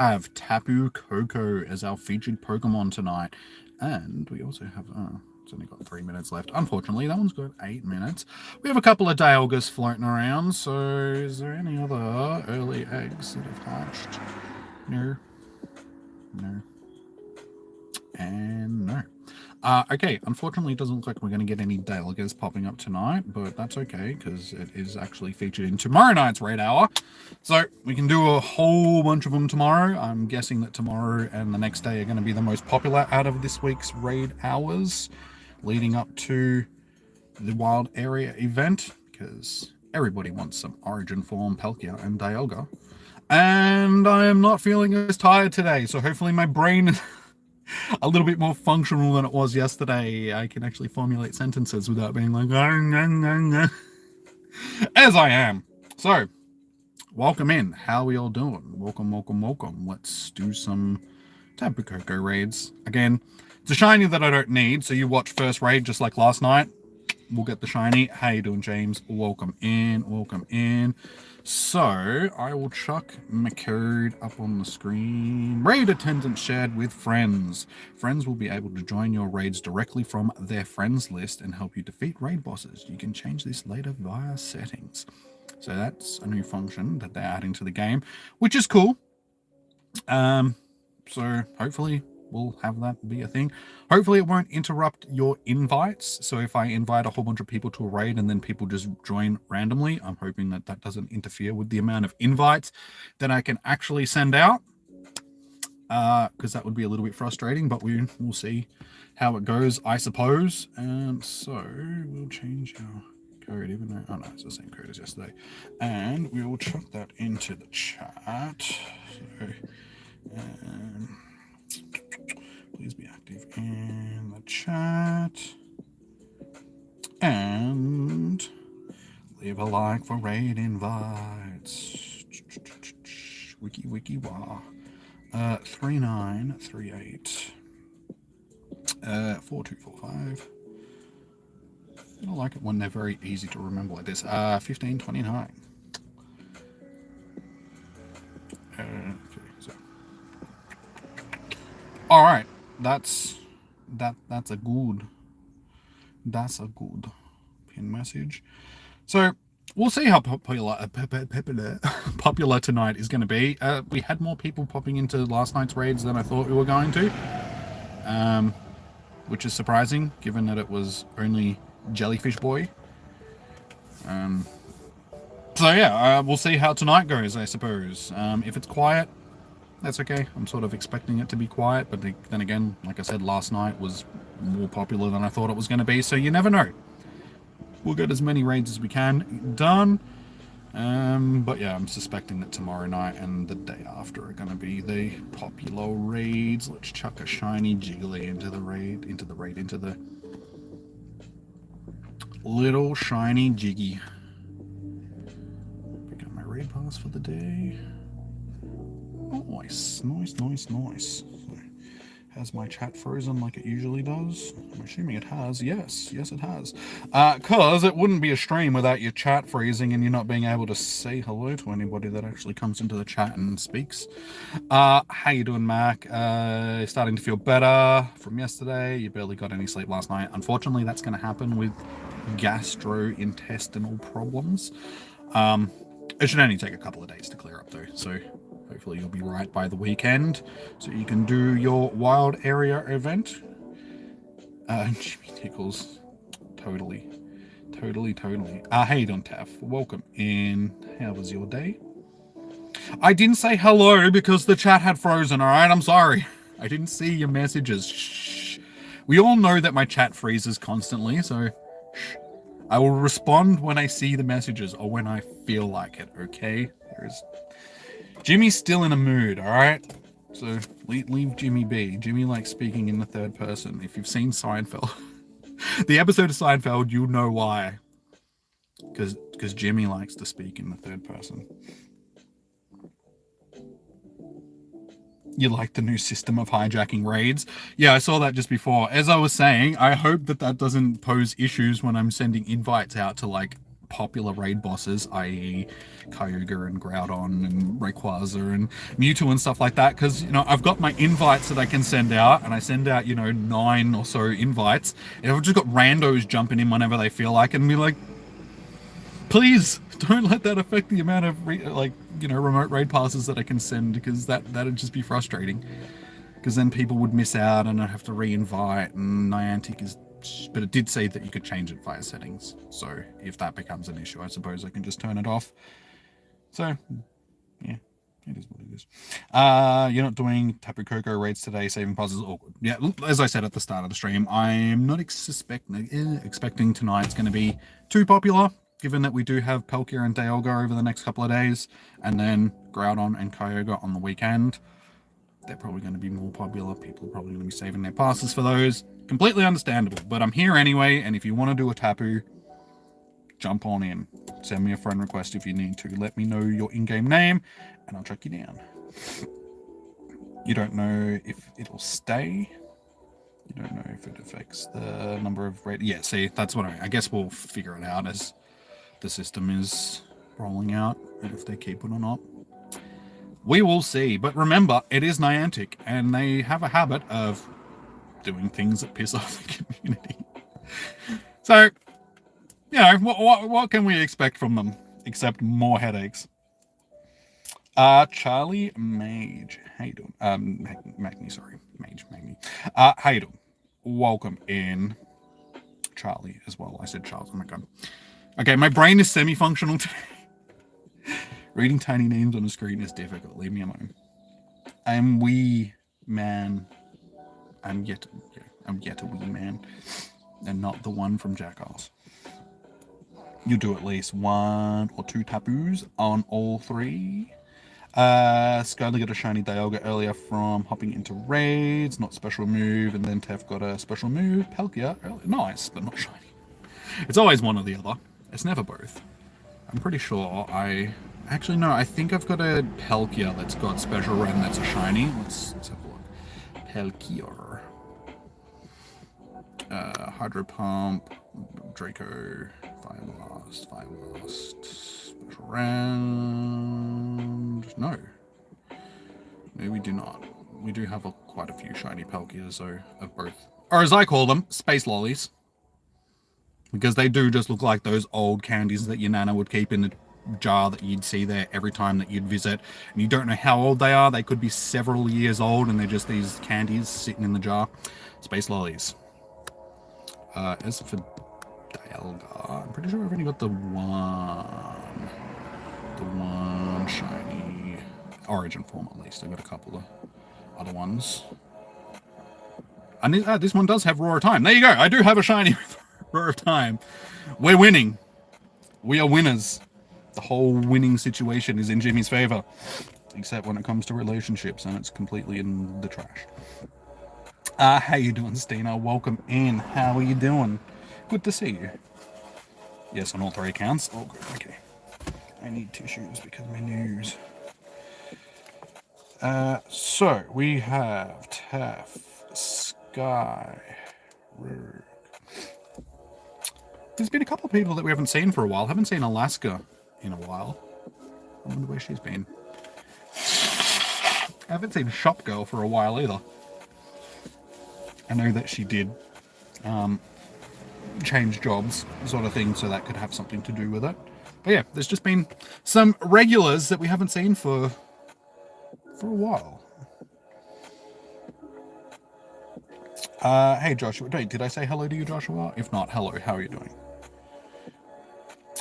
have Tapu Koko as our featured Pokemon tonight. And we also have, it's only got 3 minutes left. Unfortunately, that one's got 8 minutes. We have a couple of Dialgas floating around. So is there any other early eggs that have hatched? No. No. And no. Okay, unfortunately, it doesn't look like we're going to get any Dialgas popping up tonight, but that's okay, because it is actually featured in tomorrow night's Raid Hour. So we can do a whole bunch of them tomorrow. I'm guessing that tomorrow and the next day are going to be the most popular out of this week's Raid Hours, leading up to the Wild Area event, because everybody wants some Origin Form, Palkia, and Dialga. And I am not feeling as tired today, so hopefully my brain is a little bit more functional than it was yesterday. I can actually formulate sentences without being like, as I am. So, welcome in. How are we all doing? Welcome, welcome, welcome. Let's do some Tapu Koko raids. Again, it's a shiny that I don't need, so you watch first raid just like last night. We'll get the shiny. How you doing, James? Welcome in, welcome in. So, I will chuck my code up on the screen. Raid attendance shared with friends. Friends will be able to join your raids directly from their friends list and help you defeat raid bosses. You can change this later via settings. So that's a new function that they're adding to the game, which is cool. So hopefully we'll have that be a thing. Hopefully it won't interrupt your invites. So if I invite a whole bunch of people to a raid and then people just join randomly, I'm hoping that that doesn't interfere with the amount of invites that I can actually send out. Because that would be a little bit frustrating, but we'll see how it goes, I suppose. So we'll change our code, even though, oh no, it's the same code as yesterday. And we will chuck that into the chat. So, please be active in the chat. And leave a like for raid invites. Wiki wah. 3938 4245. I don't like it when they're very easy to remember like this. 1529. Okay, so all right, that's a good pin message. So we'll see how popular tonight is going to be. We had more people popping into last night's raids than I thought we were going to, which is surprising given that it was only Jellyfish Boy. So yeah, we'll see how tonight goes, I suppose. If it's quiet, that's okay. I'm sort of expecting it to be quiet, but then again, like I said, last night was more popular than I thought it was going to be, so you never know. We'll get as many raids as we can done. But yeah, I'm suspecting that tomorrow night and the day after are going to be the popular raids. Let's chuck a shiny Jiggly into the little shiny Jiggy. Pick up my raid pass for the day. Nice. Has my chat frozen like it usually does? I'm assuming it has. Yes, it has. Because it wouldn't be a stream without your chat freezing and you not being able to say hello to anybody that actually comes into the chat and speaks. How you doing, Mac? Starting to feel better from yesterday. You barely got any sleep last night. Unfortunately, that's going to happen with gastrointestinal problems. It should only take a couple of days to clear up, though, so hopefully you'll be right by the weekend, so you can do your wild area event. Jimmy Tickles. Totally. How you doing, Taff? Welcome in. How was your day? I didn't say hello because the chat had frozen, alright? I'm sorry. I didn't see your messages. Shh. We all know that my chat freezes constantly, so shh. I will respond when I see the messages or when I feel like it, okay? Jimmy's still in a mood, alright? So leave Jimmy be. Jimmy likes speaking in the third person. If you've seen Seinfeld, the episode of Seinfeld, you'll know why. Because Jimmy likes to speak in the third person. You like the new system of hijacking raids? Yeah, I saw that just before. As I was saying, I hope that doesn't pose issues when I'm sending invites out to like popular raid bosses, i.e. Kyogre and Groudon and Rayquaza and Mewtwo and stuff like that, because, you know, I've got my invites that I can send out, and I send out, you know, 9 or so invites, and I've just got randos jumping in whenever they feel like, and be like, please don't let that affect the amount of remote raid passes that I can send, because that'd just be frustrating. Because then people would miss out and I'd have to re-invite, and Niantic is... But it did say that you could change it via settings. So if that becomes an issue, I suppose I can just turn it off. So, yeah, it is what it is. You're not doing Tapu Koko raids today, saving puzzles, awkward. Yeah, as I said at the start of the stream, I'm not expecting tonight's going to be too popular, given that we do have Palkia and Dialga over the next couple of days, and then Groudon and Kyogre on the weekend. They're probably going to be more popular. People are probably going to be saving their passes for those. Completely understandable. But I'm here anyway, and if you want to do a Tapu, jump on in. Send me a friend request if you need to. Let me know your in-game name, and I'll track you down. You don't know if it'll stay. You don't know if it affects the number of... Yeah, see, that's what I guess we'll figure it out as the system is rolling out, and if they keep it or not. We will see. But remember, it is Niantic, and they have a habit of doing things that piss off the community. So, you know, what can we expect from them, except more headaches? Charlie Mage. How you doing? Magni, sorry. Magni. How you doing? Welcome in. Charlie as well. I said Charles. Oh my god. Okay, my brain is semi-functional today. Reading tiny names on the screen is difficult. Leave me alone. I'm wee man. I'm yet a wee man, and not the one from Jackass. You do at least 1 or 2 Tapus on all 3. Skyler got a shiny Dialga earlier from hopping into raids, not special move, and then Tef got a special move. Palkia, nice, but not shiny. It's always one or the other. It's never both. I'm pretty sure Actually, no, I think I've got a Palkia that's got special red and that's a shiny. Let's have a look. Palkia. Hydro Pump, Draco, Fire Blast, Special Round. No, we do not. We do have quite a few shiny Palkias, though, of both. Or as I call them, space lollies. Because they do just look like those old candies that your nana would keep in the jar that you'd see there every time that you'd visit. And you don't know how old they are. They could be several years old, and they're just these candies sitting in the jar. Space lollies. As for Dialga, I'm pretty sure I've only got the one shiny origin form at least. I've got a couple of other ones. And this one does have Roar of Time. There you go. I do have a shiny Roar of Time. We're winning. We are winners. The whole winning situation is in Jimmy's favor. Except when it comes to relationships, and it's completely in the trash. How you doing, Stina? Welcome in. How are you doing? Good to see you. Yes, on all 3 accounts. Oh, good. Okay. I need tissues because of my nose. So, we have Tef, Sky, Rogue. There's been a couple of people that we haven't seen for a while. Haven't seen Alaska in a while. I wonder where she's been. I haven't seen Shop Girl for a while either. I know that she did change jobs, sort of thing, so that could have something to do with it. But yeah, there's just been some regulars that we haven't seen for a while. Hey Joshua, wait, did I say hello to you, Joshua? If not, hello, how are you doing?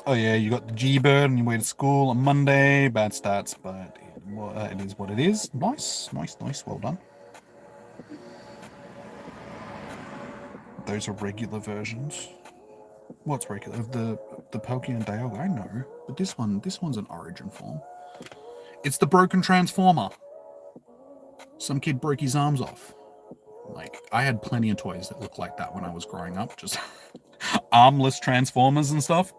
Oh yeah, you got the G-Bird and you went to school on Monday. Bad stats, but it is what it is. Nice, well done. Those are regular versions. What's regular? The Palkia and Dialga, I know. But this one's an origin form. It's the broken transformer. Some kid broke his arms off. Like, I had plenty of toys that looked like that when I was growing up. Just armless transformers and stuff.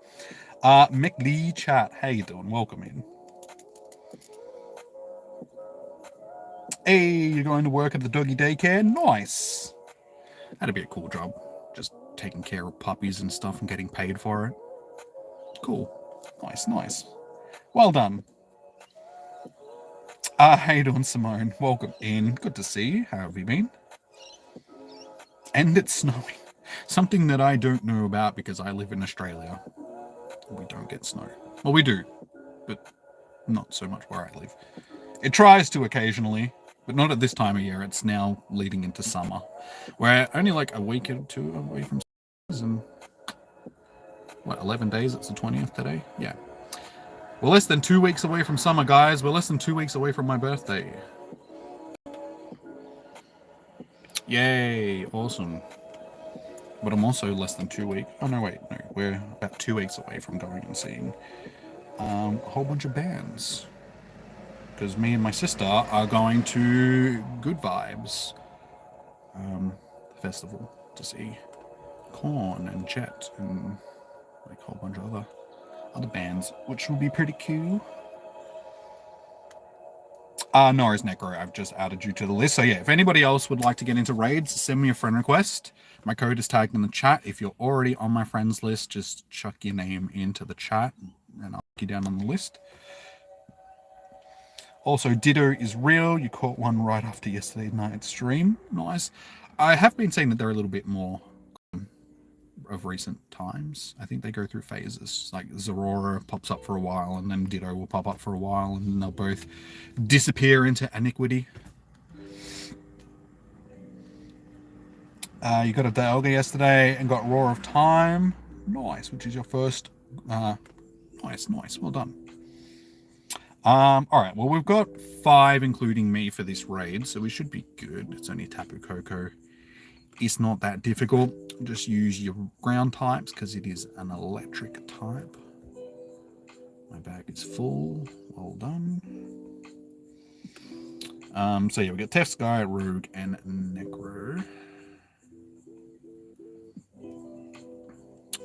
Mick Lee chat, how you doing? Welcome in. Hey, you're going to work at the doggy daycare? Nice. That'd be a cool job. Just taking care of puppies and stuff and getting paid for it. Cool. Nice, nice. Well done. How you doing, Simone? Welcome in. Good to see you. How have you been? And it's snowing. Something that I don't know about because I live in Australia. We don't get snow. Well, we do, but not so much where I live. It tries to occasionally, but not at this time of year. It's now leading into summer. We're only like a week or two away from and what, 11 days? It's the 20th today? Yeah. We're less than 2 weeks away from summer, guys. We're less than 2 weeks away from my birthday. Yay, awesome. But I'm also less than 2 weeks. Oh, no, wait. No, we're about 2 weeks away from going and seeing a whole bunch of bands. Because me and my sister are going to Good Vibes festival to see Korn and Jet and like a whole bunch of other bands, which will be pretty cool. Norris Necro, I've just added you to the list. So yeah, if anybody else would like to get into raids, send me a friend request. My code is tagged in the chat. If you're already on my friends list, just chuck your name into the chat and I'll get you down on the list. Also, Ditto is real. You caught one right after yesterday night's stream. Nice. I have been seeing that they're a little bit more of recent times. I think they go through phases. Like Zorora pops up for a while, and then Ditto will pop up for a while, and then they'll both disappear into iniquity. You got a Dialga yesterday and got Roar of Time. Nice, which is your first. Nice. Well done. All right, well, we've got 5, including me, for this raid, so we should be good. It's only Tapu Koko. It's not that difficult. Just use your ground types because it is an electric type. My bag is full. Well done. So yeah, we got Tef, Sky, Rogue, and Necro.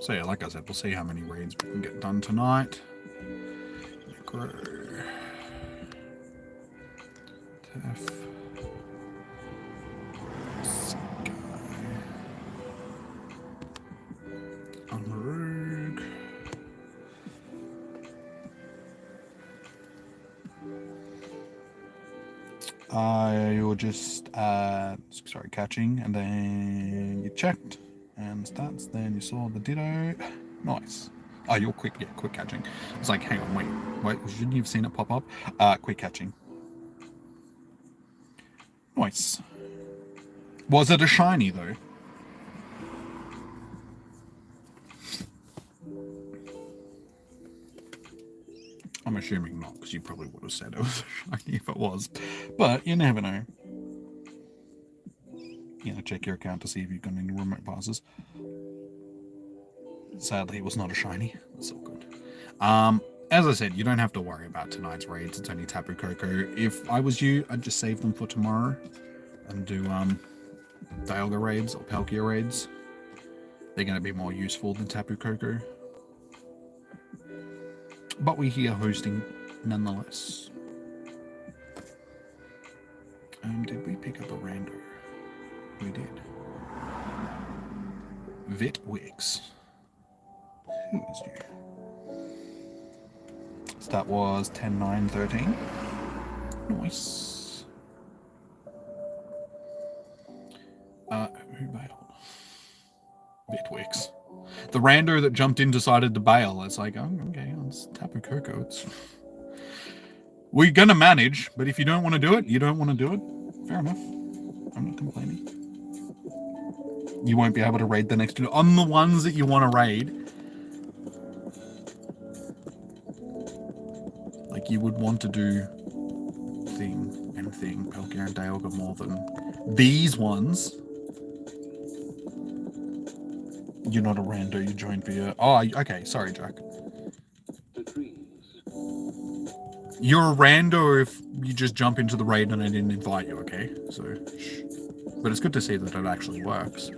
So yeah, like I said, we'll see how many raids we can get done tonight. Necro. Tef. Sky. Rogue. You're just catching, and then you checked and stats, then you saw the Ditto. Nice. Oh, you're quick catching. It's like, hang on, wait, shouldn't you have seen it pop up? Quick catching. Nice. Was it a shiny though? I'm assuming not, because you probably would have said it was a shiny if it was. But you never know. Check your account to see if you've got any remote passes. Sadly, it was not a shiny. That's all good. As I said, you don't have to worry about tonight's raids. It's only Tapu Koko. If I was you, I'd just save them for tomorrow and do Dialga raids or Palkia raids. They're going to be more useful than Tapu Koko. But we're here hosting nonetheless. Did we pick up a rando? We did. Vitwix. Who is you? That was 10-9-13. Nice. Who bailed? Vitwix. The rando that jumped in decided to bail. It's like, oh, okay, it's Tapu Koko. We're going to manage, but if you don't want to do it, you don't want to do it. Fair enough. I'm not complaining. You won't be able to raid the next two. On the ones that you want to raid, like you would want to do Thing, Palkia and Dialga more than these ones. You're not a rando, you joined via... Oh, okay, sorry, Jack. You're a rando if you just jump into the raid and I didn't invite you, okay? So, shh. But it's good to see that it actually works.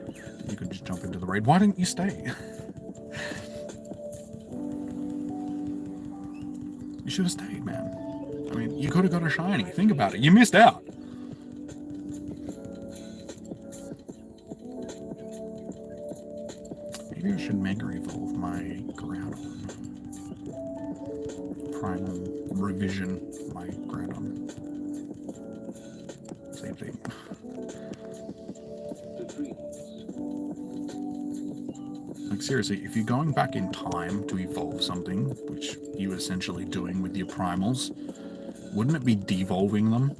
You could just jump into the raid. Why didn't you stay? You should have stayed, man. I mean, you could have got a shiny. Think about it. You missed out. Maybe I should Mega Evolve my Groudon. primal revision for my Groudon. Same thing. Like seriously, if you're going back in time to evolve something, which you're essentially doing with your primals, wouldn't it be devolving them?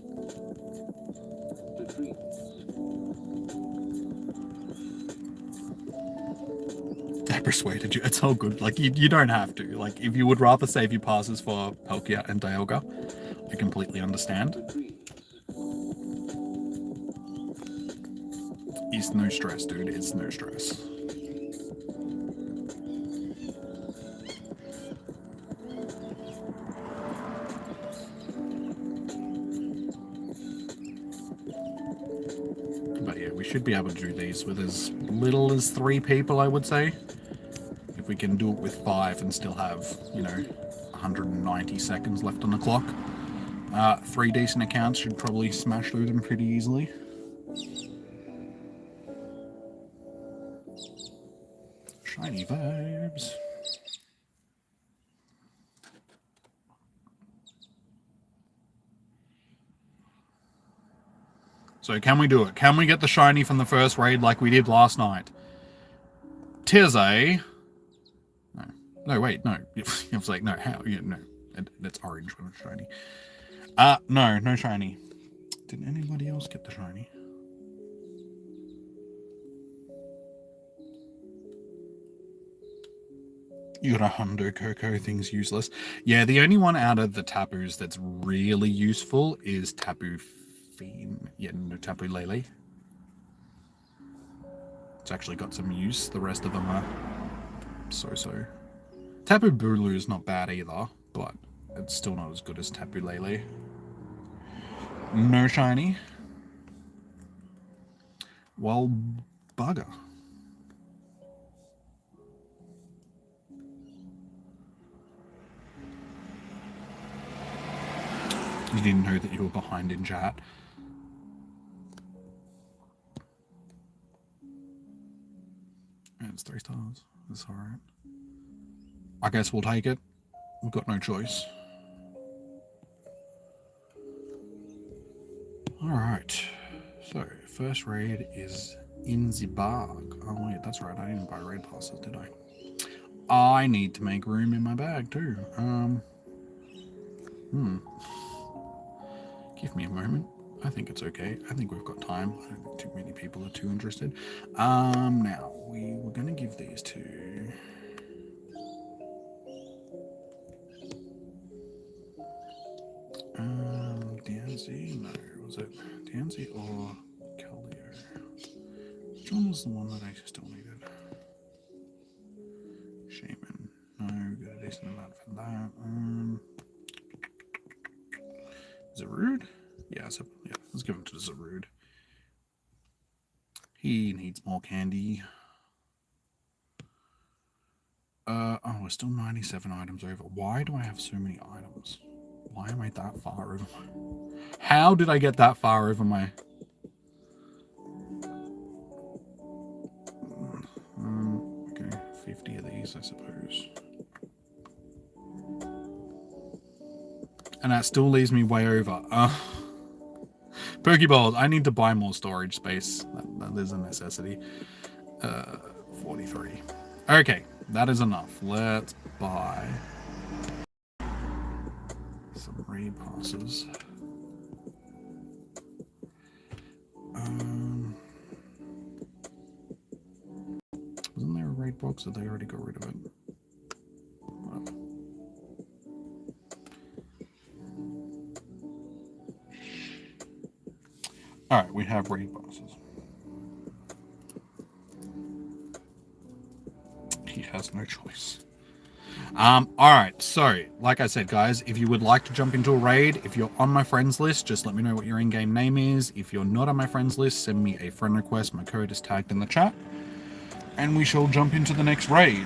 That persuaded you. It's all good. Like, you don't have to. Like, if you would rather save your passes for Palkia and Dialga, I completely understand. It's no stress, dude. It's no stress. But yeah, we should be able to do these with as little as 3 people, I would say. If we can do it with 5 and still have, you know, 190 seconds left on the clock. 3 decent accounts should probably smash through them pretty easily. Shiny vibes. So can we do it? Can we get the shiny from the first raid like we did last night? Tirzay. No. No, wait, no. I was like, no, how? Yeah, no. It's orange when it's shiny. No shiny. Did anybody else get the shiny? You got a Hundo Coco, thing's useless. Yeah, the only one out of the Tapus that's really useful is Tapu Fiend. Yeah, no, Tapu Lele. It's actually got some use. The rest of them are so-so. Tapu Bulu is not bad either, but it's still not as good as Tapu Lele. No shiny. Well, bugger. You didn't know that you were behind in chat. It's 3 stars. That's alright. I guess we'll take it. We've got no choice. Alright. So, first raid is in the bag. Oh wait, that's right. I didn't buy raid passes, did I? I need to make room in my bag too. Give me a moment. I think it's okay. I think we've got time. I don't think too many people are too interested. Now, we were going to give these to... Danzy? No, was it Danzy or Calio? Which one was the one that I still needed? Shaman. No, got a decent amount for that. Zarude? Yeah, let's give him to Zarude. He needs more candy. Oh, we're still 97 items over. Why do I have so many items? Why am I that far over my... How did I get that far over my... Okay, 50 of these, I suppose. And that still leaves me way over. Pokeballs, I need to buy more storage space. That is a necessity. 43. Okay, that is enough. Let's buy some raid passes. Wasn't there a raid box or they already got rid of it? Whatever. Alright, we have raid passes. He has no choice. Alright, so, like I said, guys, if you would like to jump into a raid, if you're on my friends list, just let me know what your in-game name is. If you're not on my friends list, send me a friend request. My code is tagged in the chat. And we shall jump into the next raid.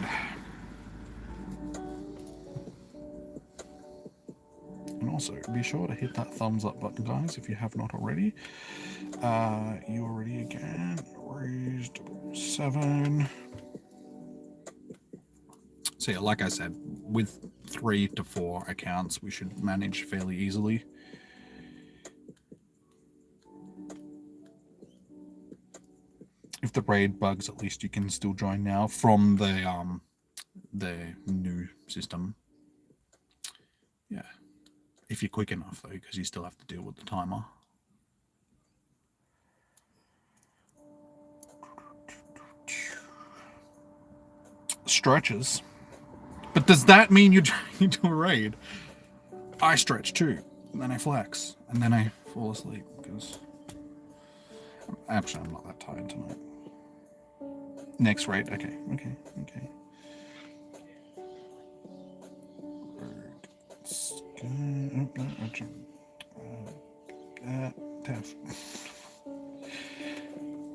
And also, be sure to hit that thumbs up button, guys, if you have not already. You already again. Raised 7. So yeah, like I said, with 3 to 4 accounts, we should manage fairly easily. If the raid bugs, at least you can still join now from the new system. Yeah, if you're quick enough though, because you still have to deal with the timer. Stretches, but does that mean you're trying into a raid? I stretch too, and then I flex, and then I fall asleep because actually I'm not that tired tonight. Next raid, okay.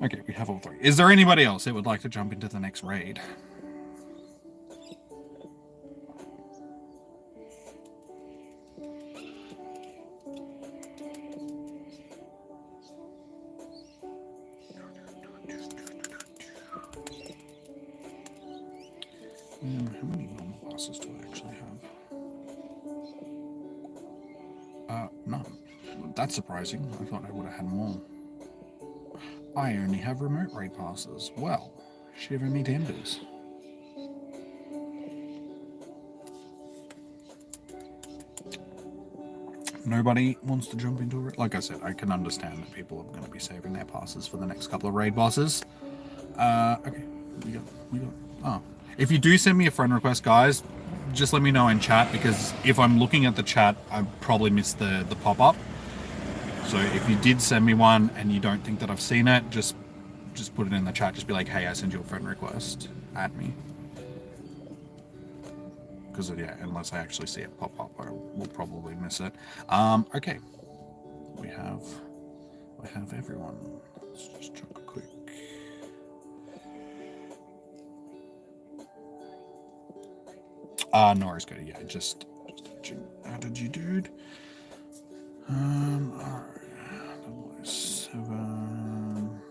Okay, we have all 3. Is there anybody else that would like to jump into the next raid? How many normal bosses do I actually have? None. That's surprising. I thought I would have had more. I only have remote raid passes. Well, shiver me timbers. Nobody wants to jump into it. Like I said, I can understand that people are going to be saving their passes for the next couple of raid bosses. Okay, we got. Oh, if you do send me a friend request, guys, just let me know in chat, because if I'm looking at the chat, I probably missed the pop-up. So if you did send me one and you don't think that I've seen it, just put it in the chat. Just be like, hey, I sent you a friend request. Add me. Because yeah, unless I actually see it pop up, I will probably miss it. Okay, we have everyone. Let's just check quick. No worries, good. Yeah, just added you, dude. Alright. 7.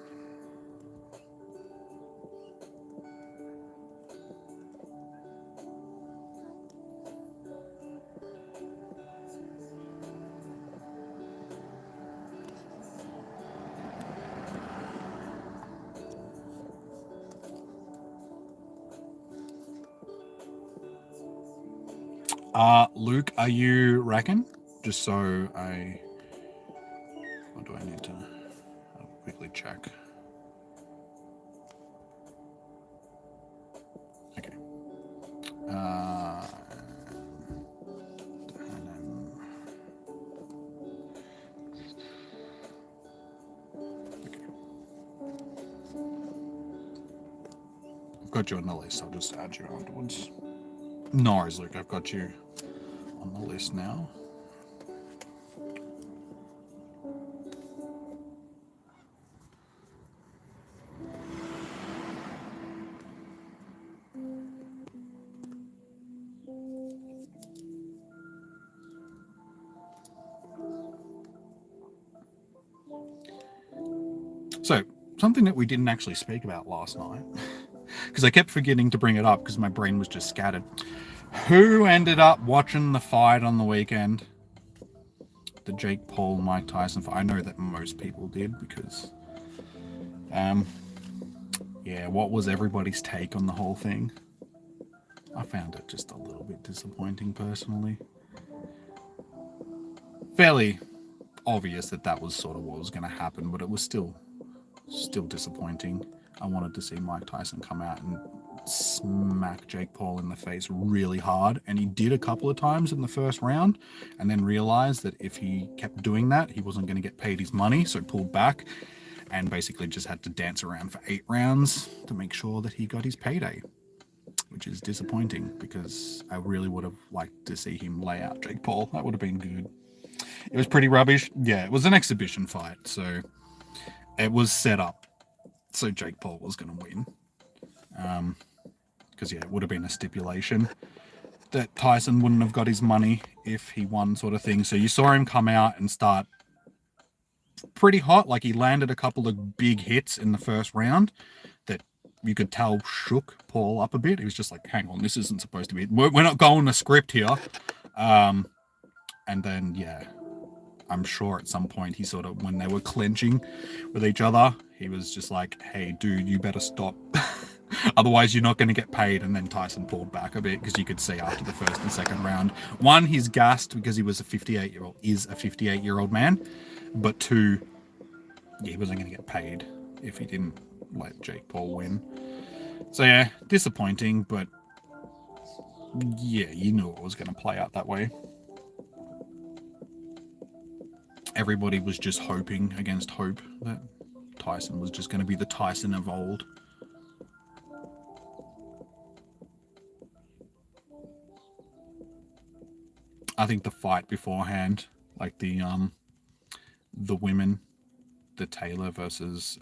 Luke, are you racking? Just so I... Or do I need to quickly check? Okay. And then... Okay. I've got you on the list. I'll just add you afterwards. No worries, Luke. I've got you on the list now. So, something that we didn't actually speak about last night, because I kept forgetting to bring it up because my brain was just scattered. Who ended up watching the fight on the weekend? The Jake Paul, Mike Tyson fight. I know that most people did because, yeah, what was everybody's take on the whole thing? I found it just a little bit disappointing personally. Fairly obvious that was sort of what was going to happen, but it was still disappointing. I wanted to see Mike Tyson come out and smack Jake Paul in the face really hard, and he did a couple of times in the first round, and then realized that if he kept doing that, he wasn't going to get paid his money, so pulled back and basically just had to dance around for 8 rounds to make sure that he got his payday, which is disappointing because I really would have liked to see him lay out Jake Paul. That would have been good. It was pretty rubbish. Yeah, it was an exhibition fight, so it was set up so Jake Paul was going to win. Because, yeah, it would have been a stipulation that Tyson wouldn't have got his money if he won, sort of thing. So you saw him come out and start pretty hot. Like, he landed a couple of big hits in the first round that you could tell shook Paul up a bit. He was just like, hang on, this isn't supposed to be, we're not going to script here. And then, yeah, I'm sure at some point he sort of, when they were clinching with each other, he was just like, hey, dude, you better stop. Otherwise, you're not going to get paid. And then Tyson pulled back a bit because you could see after the first and second round, one, he's gassed because he was a 58-year-old man. But two, yeah, he wasn't going to get paid if he didn't let Jake Paul win. So yeah, disappointing, but yeah, you knew it was going to play out that way. Everybody was just hoping against hope that Tyson was just going to be the Tyson of old. I think the fight beforehand, like the women, the Taylor versus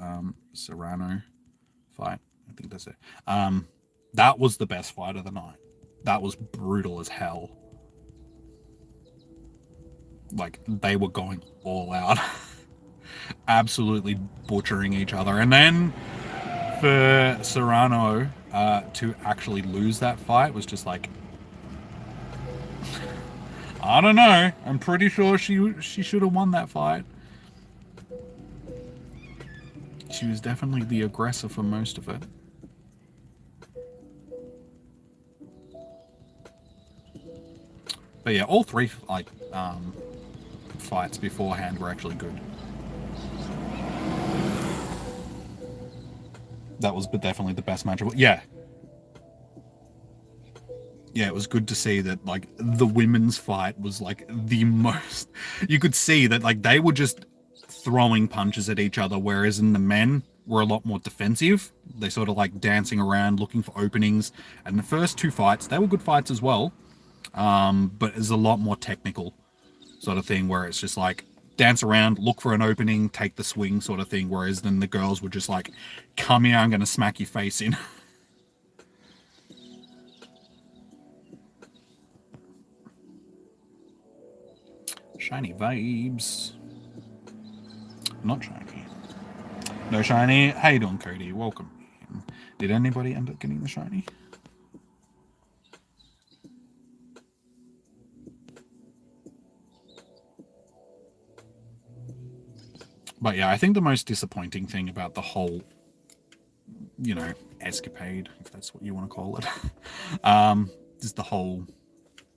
Serrano fight, I think that's it. That was the best fight of the night. That was brutal as hell. Like, they were going all out. Absolutely butchering each other. And then for Serrano to actually lose that fight was just like, I don't know. I'm pretty sure she should have won that fight. She was definitely the aggressor for most of it. But yeah, all three fights beforehand were actually good. That was definitely the best match. Yeah. Yeah, it was good to see that, like, the women's fight was, like, the most... You could see that, like, they were just throwing punches at each other, whereas in the men were a lot more defensive. They sort of, like, dancing around, looking for openings. And the first two fights, they were good fights as well. But it's a lot more technical sort of thing, where it's just, like, dance around, look for an opening, take the swing sort of thing. Whereas then the girls were just like, come here, I'm going to smack your face in. Shiny vibes. Not shiny. No shiny. How you doing, Cody? Welcome. Did anybody end up getting the shiny? But yeah, I think the most disappointing thing about the whole, you know, escapade, if that's what you want to call it, is the whole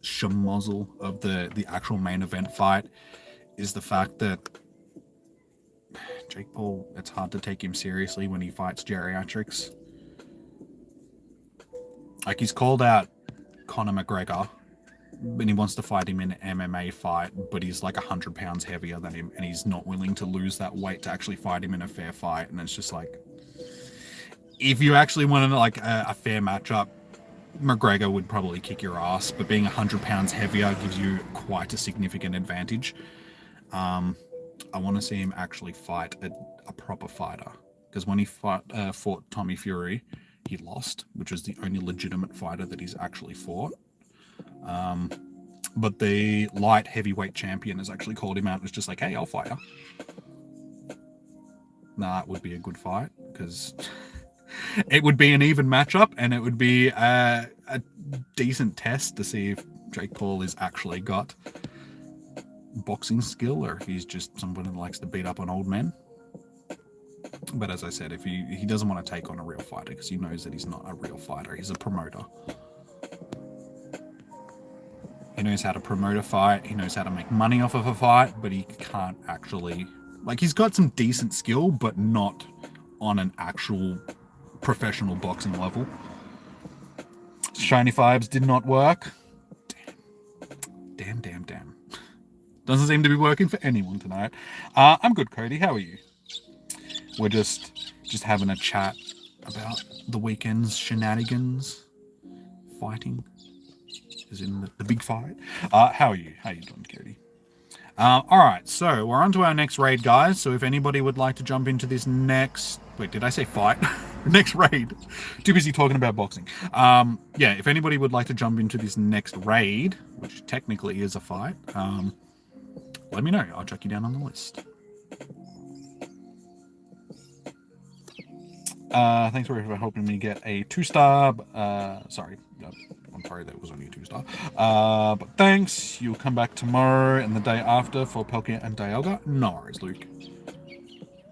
schmozzle of the actual main event fight, is the fact that Jake Paul, it's hard to take him seriously when he fights geriatrics. Like, he's called out Conor McGregor, and he wants to fight him in an MMA fight, but he's like 100 pounds heavier than him, and he's not willing to lose that weight to actually fight him in a fair fight. And it's just like, if you actually wanted like a fair matchup, McGregor would probably kick your ass, but being 100 pounds heavier gives you quite a significant advantage. I want to see him actually fight a proper fighter, because when he fought Tommy Fury, he lost, which is the only legitimate fighter that he's actually fought. But the light heavyweight champion has actually called him out and was just like, hey, I'll fight you. Nah, it would be a good fight, because it would be an even matchup, and it would be a decent test to see if Jake Paul has actually got boxing skill, or if he's just someone who likes to beat up on old men. But as I said, if he doesn't want to take on a real fighter, because he knows that he's not a real fighter, he's a promoter. He knows how to promote a fight, he knows how to make money off of a fight, but he can't actually... Like, he's got some decent skill, but not on an actual professional boxing level. Shiny vibes did not work. Damn. Doesn't seem to be working for anyone tonight. I'm good, Cody. How are you? We're just having a chat about the weekend's shenanigans. Fighting. As in the big fight. How are you? How are you doing, Cody? Alright, so we're on to our next raid, guys. So if anybody would like to jump into this next... Wait, did I say fight? Next raid. Too busy talking about boxing. Yeah, if anybody would like to jump into this next raid, which technically is a fight, let me know. I'll check you down on the list. Thanks for helping me get a 2-star. Sorry, I'm sorry that was only a 2-star. But thanks. You'll come back tomorrow and the day after for Pelkia and Dialga. No worries, Luke.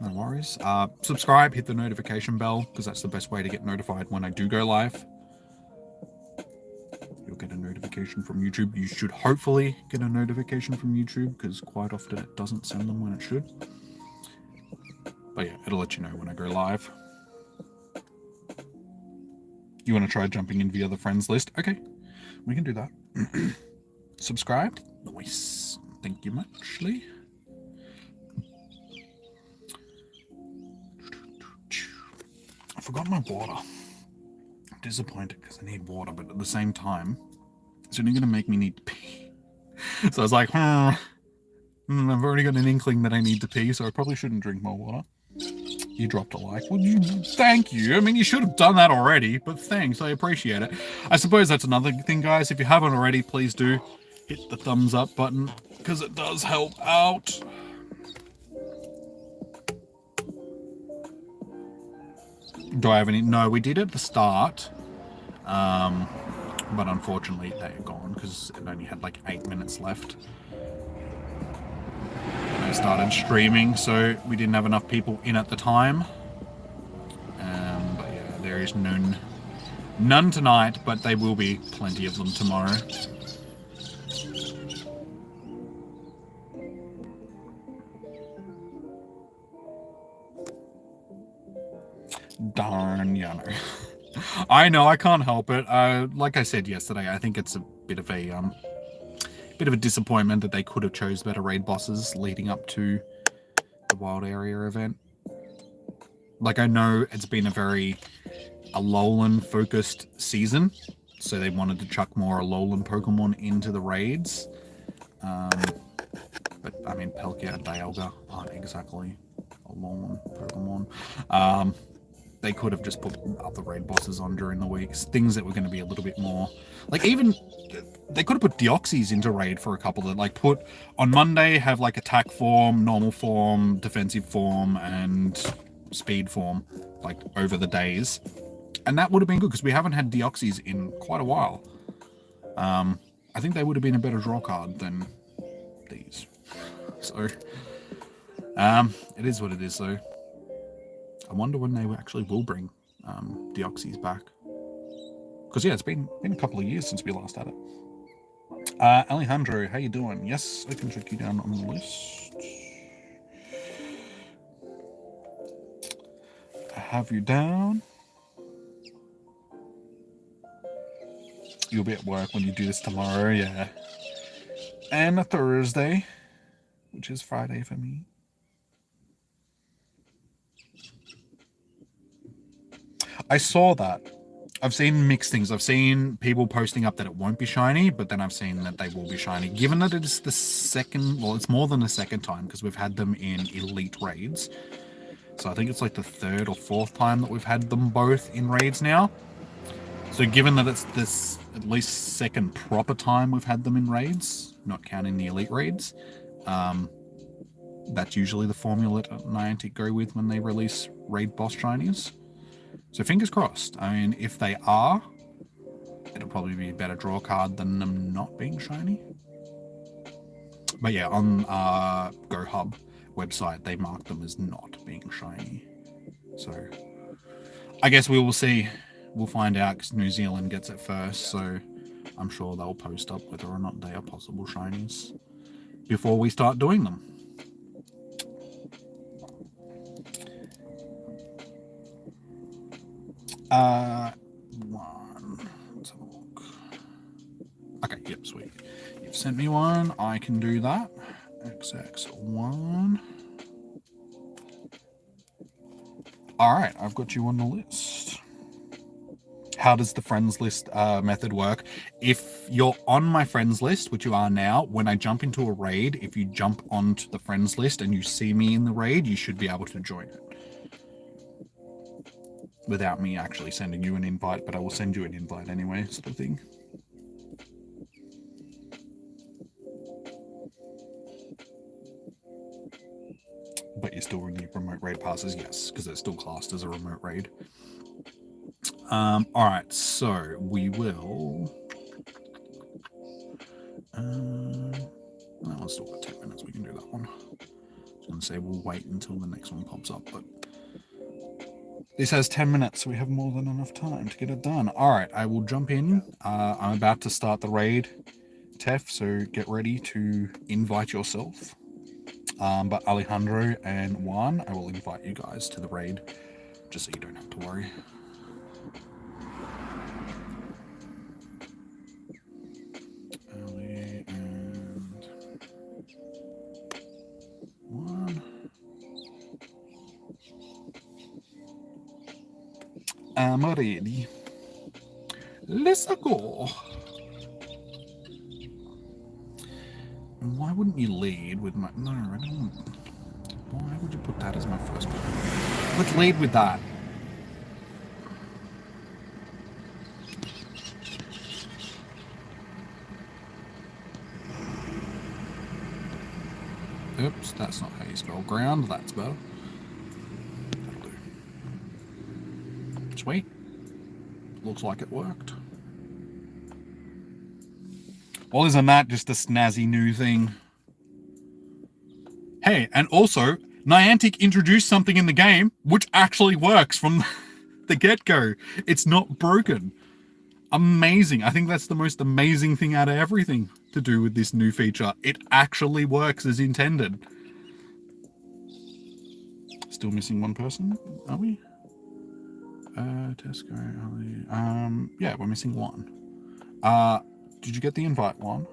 No worries. Subscribe, hit the notification bell, because that's the best way to get notified when I do go live. You'll get a notification from YouTube. You should hopefully get a notification from YouTube, because quite often it doesn't send them when it should. But yeah, it'll let you know when I go live. You want to try jumping into the other friends list? Okay, we can do that. Subscribed? Nice. Thank you muchly. I forgot my water. I'm disappointed because I need water, but at the same time, it's only going to make me need to pee. So I was like, I've already got an inkling that I need to pee, so I probably shouldn't drink more water. You dropped a like. Well, thank you. I mean, you should have done that already, but thanks. I appreciate it. I suppose that's another thing, guys. If you haven't already, please do hit the thumbs up button, because it does help out. Do I have any? No, we did at the start. But unfortunately, they're gone, because it only had like 8 minutes left. I started streaming, so we didn't have enough people in at the time. But yeah, there is none tonight, but there will be plenty of them tomorrow. Darn, yeah, no. I know, I can't help it. Like I said yesterday, I think it's a bit of a disappointment that they could have chose better raid bosses leading up to the wild area event. Like, I know it's been a Alolan focused season, so they wanted to chuck more Alolan Pokemon into the raids. But I mean, Pelkia and Dialga aren't exactly Alolan Pokemon. They could have just put other raid bosses on during the weeks, things that were going to be a little bit more, like, even they could have put Deoxys into raid for a couple of, like, put on Monday, have like attack form, normal form, defensive form, and speed form, like, over the days, and that would have been good, because we haven't had Deoxys in quite a while. I think they would have been a better draw card than these. So it is what it is, though. I wonder when they actually will bring Deoxys back. Because, yeah, it's been a couple of years since we last had it. Alejandro, how you doing? Yes, I can check you down on the list. I have you down. You'll be at work when you do this tomorrow, yeah. And a Thursday, which is Friday for me. I saw that. I've seen mixed things. I've seen people posting up that it won't be shiny, but then I've seen that they will be shiny. Given that it is the second, well, it's more than the second time, because we've had them in elite raids. So I think it's like the third or fourth time that we've had them both in raids now. So given that it's this at least second proper time we've had them in raids, not counting the elite raids, that's usually the formula that Niantic go with when they release raid boss shinies. So fingers crossed. I mean, if they are, it'll probably be a better draw card than them not being shiny. But yeah, on GoHub website, they mark them as not being shiny. So I guess we will see. We'll find out, because New Zealand gets it first. So I'm sure they'll post up whether or not they are possible shinies before we start doing them. One. Let's have a look. Okay, yep, sweet. You've sent me one. I can do that. XX1. Alright, I've got you on the list. How does the friends list method work? If you're on my friends list, which you are now, when I jump into a raid, if you jump onto the friends list and you see me in the raid, you should be able to join it. Without me actually sending you an invite, but I will send you an invite anyway, sort of thing. But you still need remote raid passes? Yes, because they're still classed as a remote raid. Alright, so we will... that one's still got 10 minutes, we can do that one. I was going to say we'll wait until the next one pops up, but... This has 10 minutes, so we have more than enough time to get it done. Alright, I will jump in. I'm about to start the raid, Tef, so get ready to invite yourself. But Alejandro and Juan, I will invite you guys to the raid, just so you don't have to worry. Ali and Juan. I'm ready. Let's go. Why wouldn't you lead with my... No, I don't... Why would you put that as my first pick? Let's lead with that. Oops, that's not how you spell ground. That's better. That'll do. Sweet. Looks like it worked. Well, isn't that just a snazzy new thing? Hey, and also, Niantic introduced something in the game which actually works from the get-go. It's not broken. Amazing. I think that's the most amazing thing out of everything to do with this new feature. It actually works as intended. Still missing one person, are we? Tesco, Ali. Yeah, we're missing one. Did you get the invite one?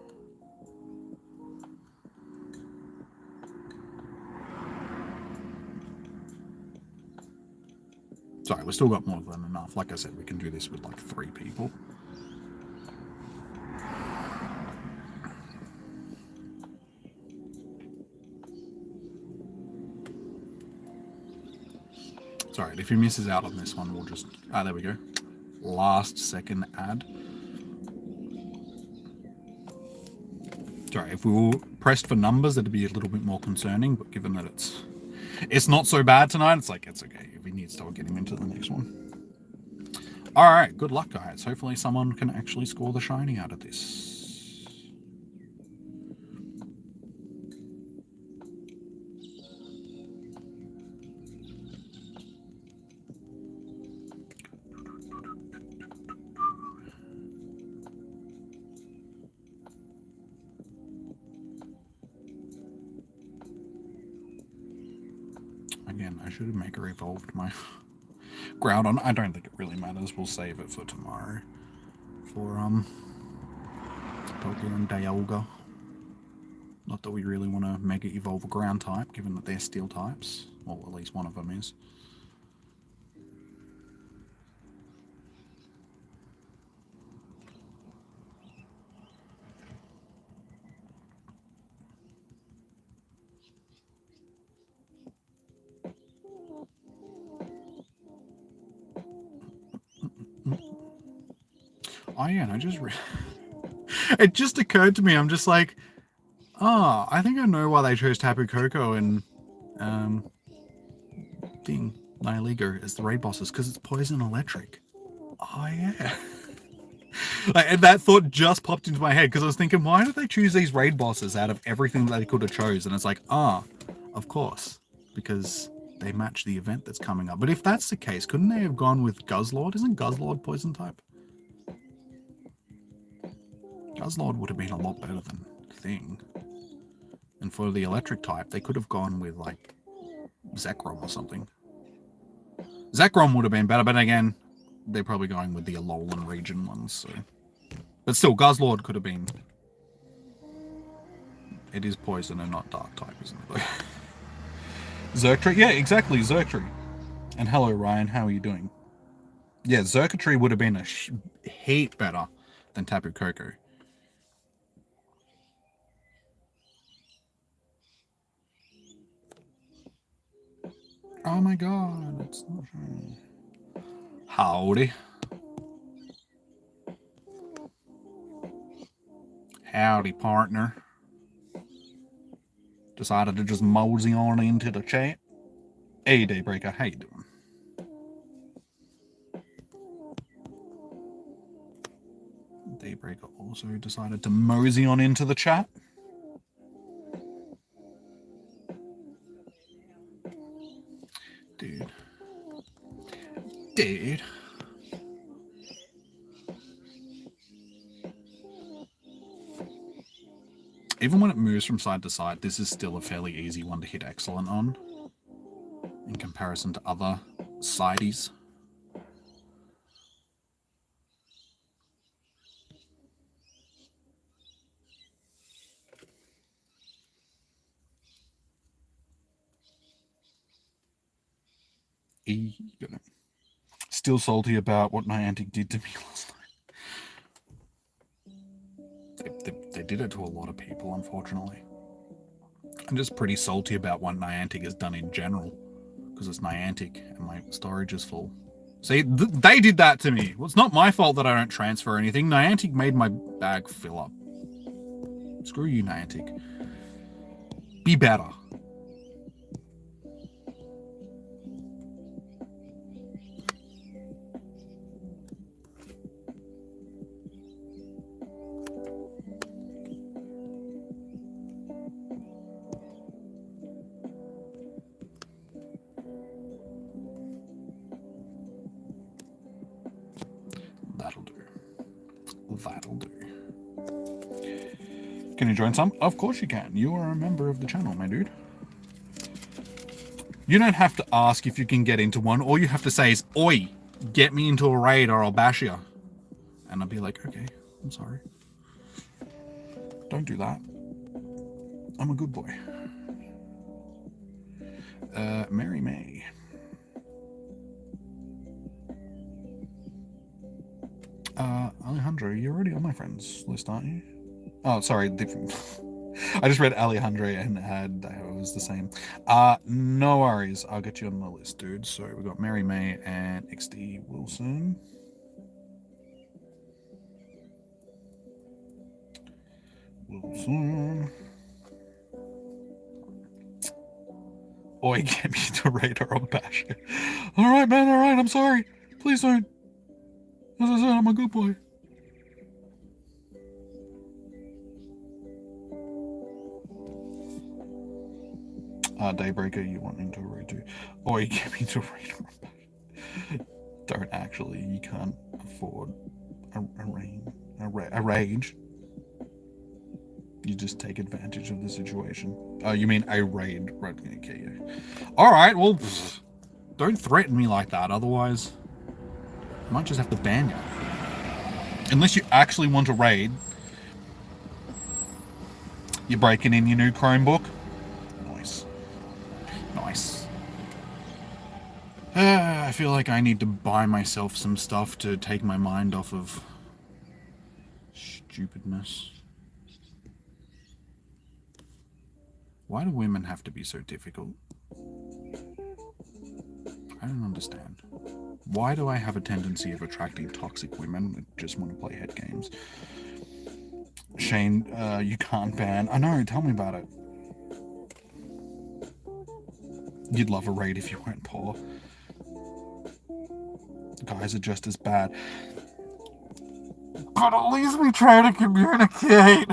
Sorry, we've still got more than enough. Like I said, we can do this with like 3 people. Sorry, if he misses out on this one, we'll just... Ah, there we go. Last second ad. Sorry, if we were pressed for numbers, it'd be a little bit more concerning, but given that it's not so bad tonight, it's like, it's okay. If we need to, I'll get him into the next one. Alright, good luck, guys. Hopefully someone can actually score the shiny out of this. Again, I should have Mega Evolved my Groudon. I don't think it really matters. We'll save it for tomorrow. For, Poké and Dialga. Not that we really want to Mega Evolve a Ground type, given that they're Steel types. Well, at least one of them is. Oh yeah, and I just it just occurred to me, I'm just like, oh, I think I know why they chose Tapu Koko and Nihilego as the raid bosses, because it's poison electric. Oh yeah. And that thought just popped into my head, because I was thinking, why did they choose these raid bosses out of everything that they could have chose? And it's like, of course, because they match the event that's coming up. But if that's the case, couldn't they have gone with Guzzlord? Isn't Guzzlord poison type? Guzzlord would have been a lot better than Thing. And for the electric type, they could have gone with, like, Zekrom or something. Zekrom would have been better, but again, they're probably going with the Alolan region ones, so... But still, Guzzlord could have been... It is poison and not dark type, isn't it? Xurkitree? Yeah, exactly, Xurkitree. And hello, Ryan, how are you doing? Yeah, Xurkitree would have been a heap better than Tapu Koko. Oh my god, it's not shiny. Howdy. Howdy, partner. Decided to just mosey on into the chat. Hey, Daybreaker, how you doing? Daybreaker also decided to mosey on into the chat. Dude. Even when it moves from side to side, this is still a fairly easy one to hit excellent on in comparison to other sideys. Still salty about what Niantic did to me last night. They did it to a lot of people, unfortunately. I'm just pretty salty about what Niantic has done in general, because it's Niantic and my storage is full. See, they did that to me. Well, it's not my fault that I don't transfer anything. Niantic made my bag fill up. Screw you, Niantic. Be better. That'll do. Can you join some? Of course you can. You are a member of the channel, my dude. You don't have to ask if you can get into one. All you have to say is, oi, get me into a raid or I'll bash you. And I'll be like, okay, I'm sorry. Don't do that. I'm a good boy. Mary May. Alejandro, you're already on my friends list, aren't you? Oh, sorry. I just read Alejandro and it was the same. No worries. I'll get you on the list, dude. So we've got Mary May and XD Wilson. Oi, get me to raid or I'll bash you. Alright, man, alright, I'm sorry. Please don't. As I said, I'm a good boy. Daybreaker, you want into a raid too? Oi, get me to raid or I'll bash you. Don't actually, you can't afford a rage. You just take advantage of the situation. Oh, you mean a raid? Right, okay, yeah. Alright, well, don't threaten me like that, otherwise I might just have to ban you. Unless you actually want to raid. You're breaking in your new Chromebook? Nice. Nice. I feel like I need to buy myself some stuff to take my mind off of stupidness. Why do women have to be so difficult? I don't understand. Why do I have a tendency of attracting toxic women that just want to play head games? Shane, you can't ban. I know, tell me about it. You'd love a raid if you weren't poor. Guys are just as bad. But at least we try to communicate.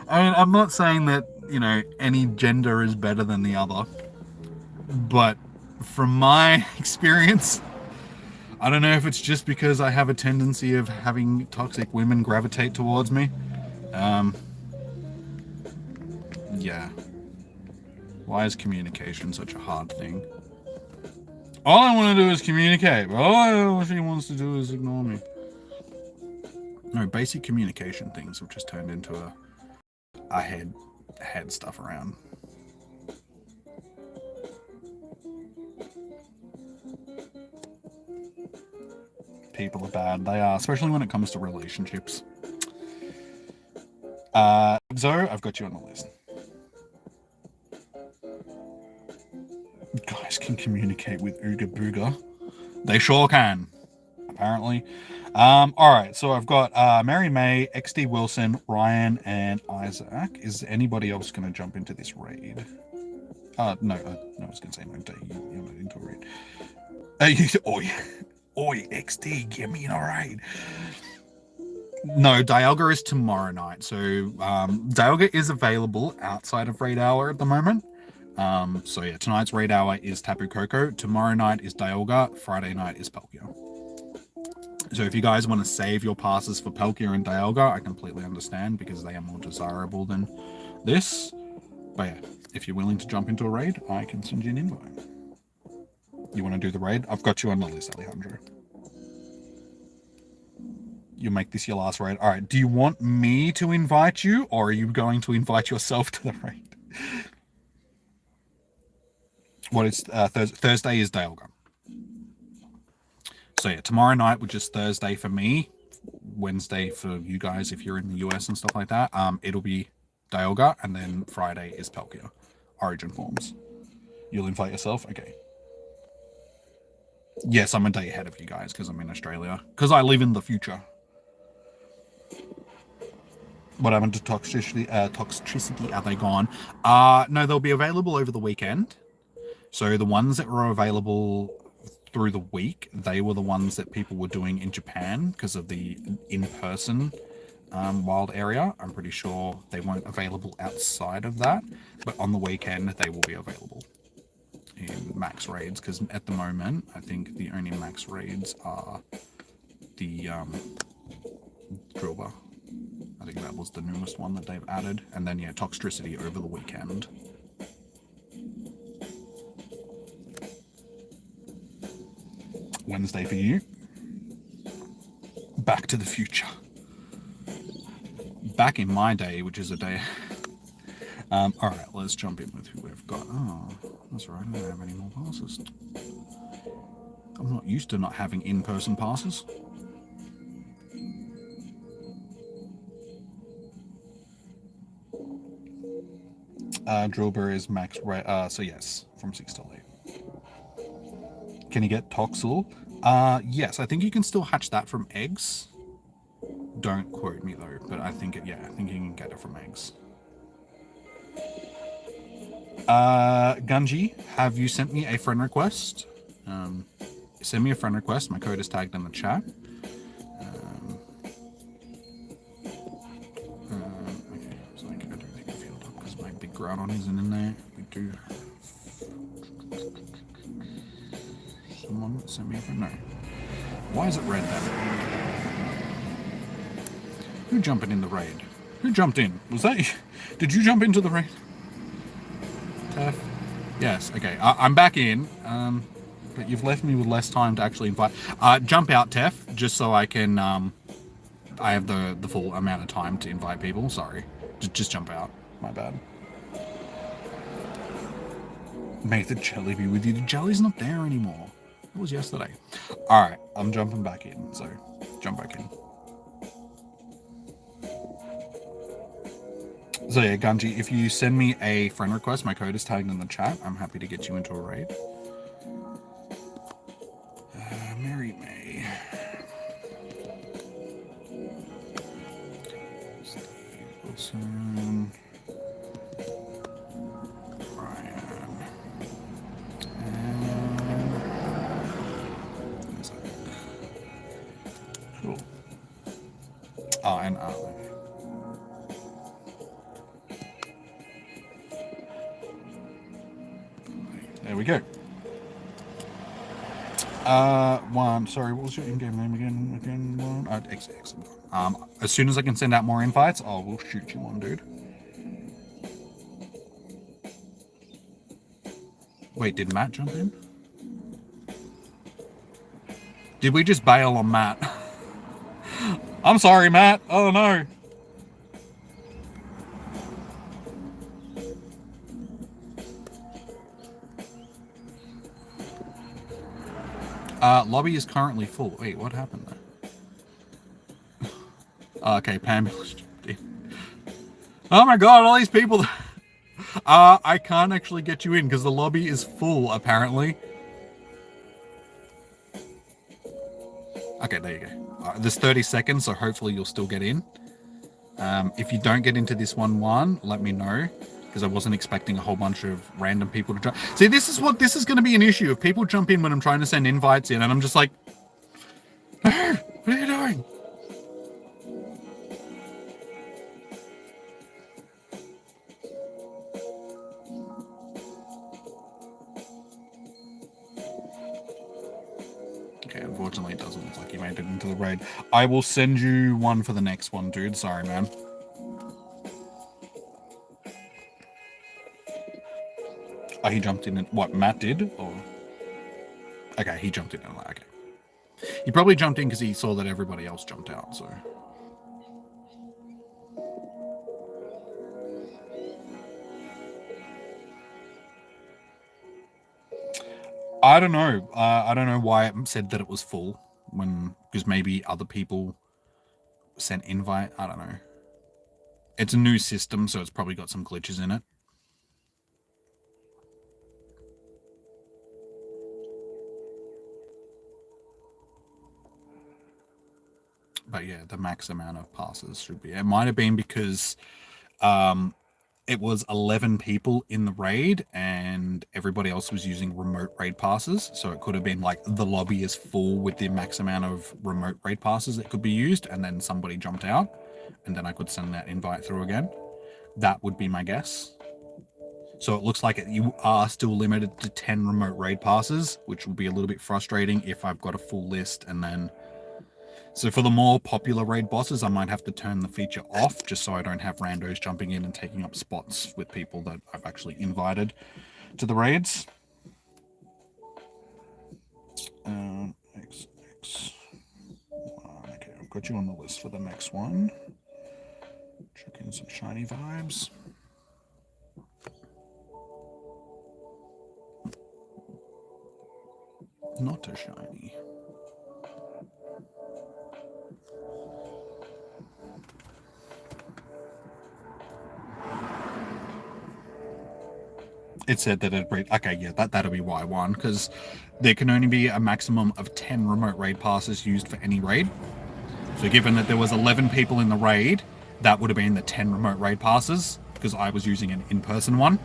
I mean, I'm not saying that, you know, any gender is better than the other. But from my experience, I don't know if it's just because I have a tendency of having toxic women gravitate towards me. Yeah. Why is communication such a hard thing? All I want to do is communicate, but all she wants to do is ignore me. No, basic communication things have just turned into a head stuff around. People are bad. They are, especially when it comes to relationships. Zo, I've got you on the list. Guys can communicate with Ooga Booga. They sure can, apparently. Alright, so I've got Mary May, XD Wilson, Ryan, and Isaac. Is anybody else going to jump into this raid? No, I was gonna say no. You're not into a raid. Oi, XD, get me in a raid. No, Dialga is tomorrow night. So Dialga is available outside of Raid Hour at the moment. So yeah, tonight's Raid Hour is Tapu Koko. Tomorrow night is Dialga. Friday night is Palkia. So if you guys want to save your passes for Palkia and Dialga, I completely understand because they are more desirable than this. But yeah, if you're willing to jump into a raid, I can send you an invite. You want to do the raid? I've got you on the list, Alejandro. You make this your last raid. All right. Do you want me to invite you, or are you going to invite yourself to the raid? What is Thursday is Dialga. So yeah, tomorrow night, which is Thursday for me, Wednesday for you guys if you're in the US and stuff like that. It'll be Dialga, and then Friday is Palkia. Origin forms. You'll invite yourself? Okay. Yes, I'm a day ahead of you guys because I'm in Australia. Because I live in the future. What happened to toxicity? Are they gone? No, they'll be available over the weekend. So the ones that were available through the week, they were the ones that people were doing in Japan because of the in-person wild area. I'm pretty sure they weren't available outside of that, but on the weekend they will be available in max raids because at the moment I think the only max raids are the Drillbar. I think that was the newest one that they've added, and then yeah, Toxtricity over the weekend. Wednesday for you. Back to the future. Back in my day, which is a day. All right, let's jump in with who we've got. Oh, that's right. I don't have any more passes. I'm not used to not having in-person passes. Drillbur is max rate. So yes, from 6 till 8. Can you get Toxel? Yes, I think you can still hatch that from eggs. Don't quote me though, but I think I think you can get it from eggs. Gunji, have you sent me a friend request? Send me a friend request. My code is tagged in the chat. Okay, so I don't think I filled up because my big Groudon isn't in there. We do. Someone sent me a friend. No. Why is it red then? Who jumping in the raid? Who jumped in? Was that you? Did you jump into the raid? Tef? Yes, okay. I'm back in, but you've left me with less time to actually invite. Jump out, Tef, just so I can, I have the full amount of time to invite people. Sorry. Just jump out. My bad. Make the jelly be with you. The jelly's not there anymore. It was yesterday. Alright, I'm jumping back in, so jump back in. So yeah, Gunji, if you send me a friend request, my code is tagged in the chat. I'm happy to get you into a raid. Mary May. Steve Wilson. Brian. And Isaac. Cool. Oh, and there we go. Sorry, what was your in-game name again? Excellent. As soon as I can send out more invites, I will shoot you one, dude. Wait, did Matt jump in? Did we just bail on Matt? I'm sorry, Matt. Oh no. Lobby is currently full. Wait, what happened there? Okay, Pam jumped in. Oh my god, all these people. I can't actually get you in because the lobby is full, apparently. Okay, there you go. There's 30 seconds, so hopefully you'll still get in. If you don't get into this 1-1, let me know. because I wasn't expecting a whole bunch of random people to jump. See, this is going to be an issue. If people jump in when I'm trying to send invites in, and I'm just like, no, what are you doing? Okay, unfortunately it doesn't look like he made it into the raid. I will send you one for the next one, dude. Sorry, man. Oh, he jumped in. What, Matt did? Or okay, he jumped in. Okay, he probably jumped in because he saw that everybody else jumped out. So I don't know. I don't know why it said that it was full because maybe other people sent invite. I don't know. It's a new system, so it's probably got some glitches in it. But yeah, the max amount of passes should be. It might have been because it was 11 people in the raid and everybody else was using remote raid passes. So it could have been like the lobby is full with the max amount of remote raid passes that could be used, and then somebody jumped out, and then I could send that invite through again. That would be my guess. So it looks like you are still limited to 10 remote raid passes, which will be a little bit frustrating if I've got a full list and then... So for the more popular raid bosses, I might have to turn the feature off just so I don't have randos jumping in and taking up spots with people that I've actually invited to the raids. Okay, I've got you on the list for the next one. Check in some shiny vibes. Not a shiny. It said that it'd break. Okay, yeah, that'll be why one, because there can only be a maximum of 10 remote raid passes used for any raid. So given that there was 11 people in the raid, that would have been the 10 remote raid passes, because I was using an in-person one.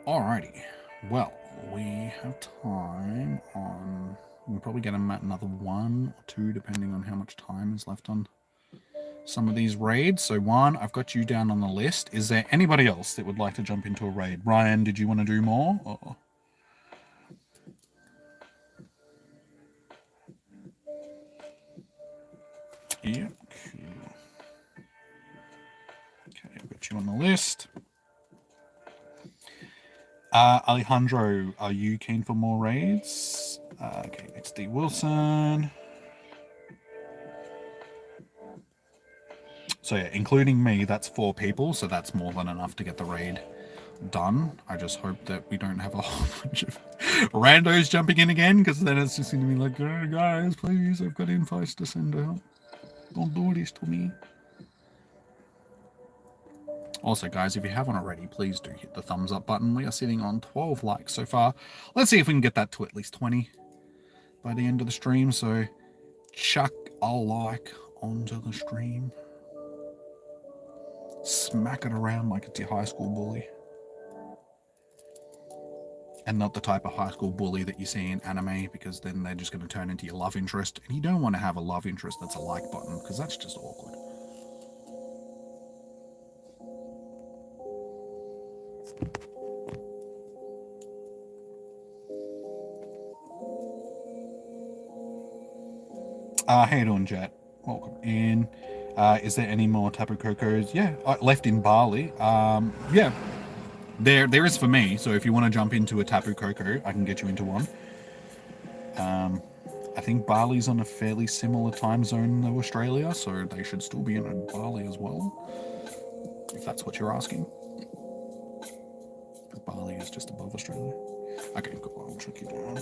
Alrighty, well, we have time on... We'll probably get another 1 or 2, depending on how much time is left on some of these raids. So 1, I've got you down on the list. Is there anybody else that would like to jump into a raid? Ryan, did you want to do more? Or... Yeah, cool. Okay, I've got you on the list. Alejandro, are you keen for more raids? Okay, XD Wilson. So yeah, including me, that's 4 people, so that's more than enough to get the raid done. I just hope that we don't have a whole bunch of randos jumping in again, because then it's just going to be like, oh, guys, please, I've got invites to send out. Don't do this to me. Also, guys, if you haven't already, please do hit the thumbs up button. We are sitting on 12 likes so far. Let's see if we can get that to at least 20 by the end of the stream. So chuck a like onto the stream. Smack it around like it's your high school bully. And not the type of high school bully that you see in anime, because then they're just going to turn into your love interest. And you don't want to have a love interest that's a like button, because that's just awkward. How you doing, Jet? Welcome in. Is there any more Tapu Kokos? Yeah, left in Bali. Yeah, there is for me. So if you want to jump into a Tapu Koko, I can get you into one. I think Bali's on a fairly similar time zone to Australia, so they should still be in Bali as well, if that's what you're asking. Bali is just above Australia. Okay, cool. I'll check you down.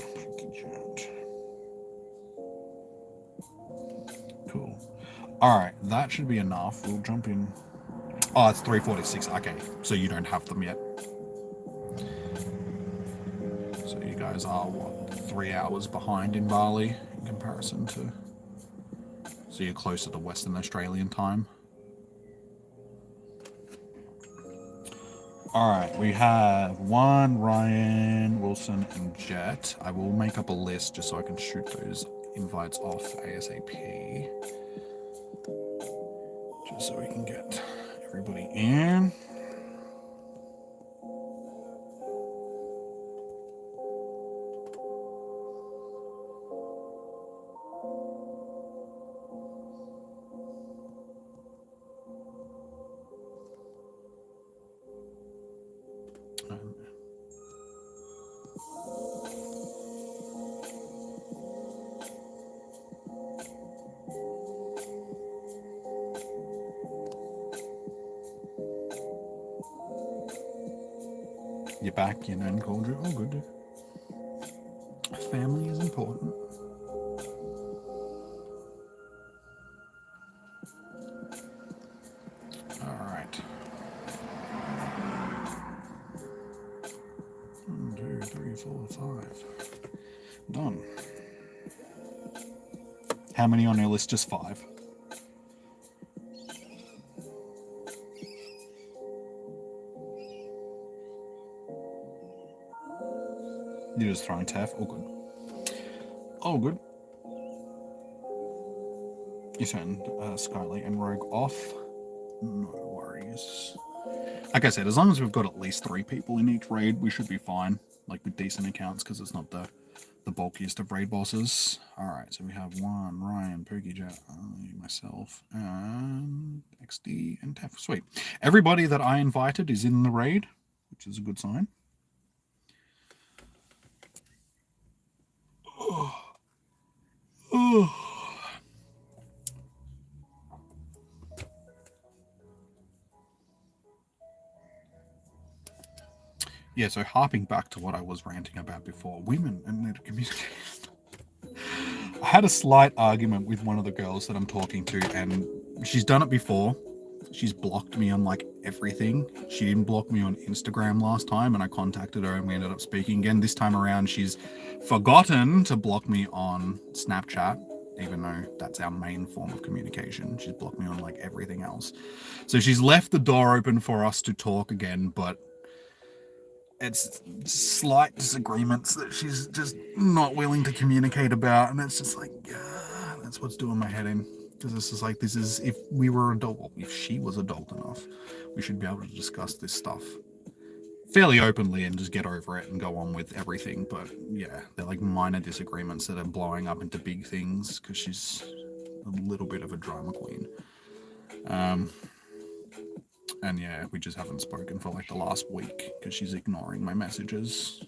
Cool. Alright, that should be enough. We'll jump in. Oh, it's 346. Okay, so you don't have them yet. guys are, what, 3 hours behind in Bali in comparison to... So you're closer to Western Australian time. Alright, we have Juan, Ryan, Wilson, and Jet. I will make up a list just so I can shoot those invites off ASAP. Just so we can get everybody in. You're back, your nan called you. Oh, good. Family is important. Alright. 1, 2, 3, 4, 5. Done. How many on your list? Just 5. You're just throwing TAF? All good. All good. You turned Skyly and Rogue off. No worries. Like I said, as long as we've got at least 3 people in each raid, we should be fine. Like with decent accounts, because it's not the bulkiest of raid bosses. Alright, so we have Juan, Ryan, Pookie, Jet, myself, and XD, and TAF. Sweet. Everybody that I invited is in the raid, which is a good sign. Yeah, so harping back to what I was ranting about before, women and their communication. I had a slight argument with one of the girls that I'm talking to, and she's done it before. She's blocked me on like everything. She didn't block me on Instagram last time, and I contacted her and we ended up speaking again. This time around, she's forgotten to block me on Snapchat, even though that's our main form of communication. She's blocked me on like everything else. So she's left the door open for us to talk again, but it's slight disagreements that she's just not willing to communicate about, and it's just like, yeah, that's what's doing my head in. Because this is like, this is, if we were adult, well, if she was adult enough, we should be able to discuss this stuff fairly openly and just get over it and go on with everything. But yeah, they're like minor disagreements that are blowing up into big things because she's a little bit of a drama queen. And yeah, we just haven't spoken for like the last week because she's ignoring my messages.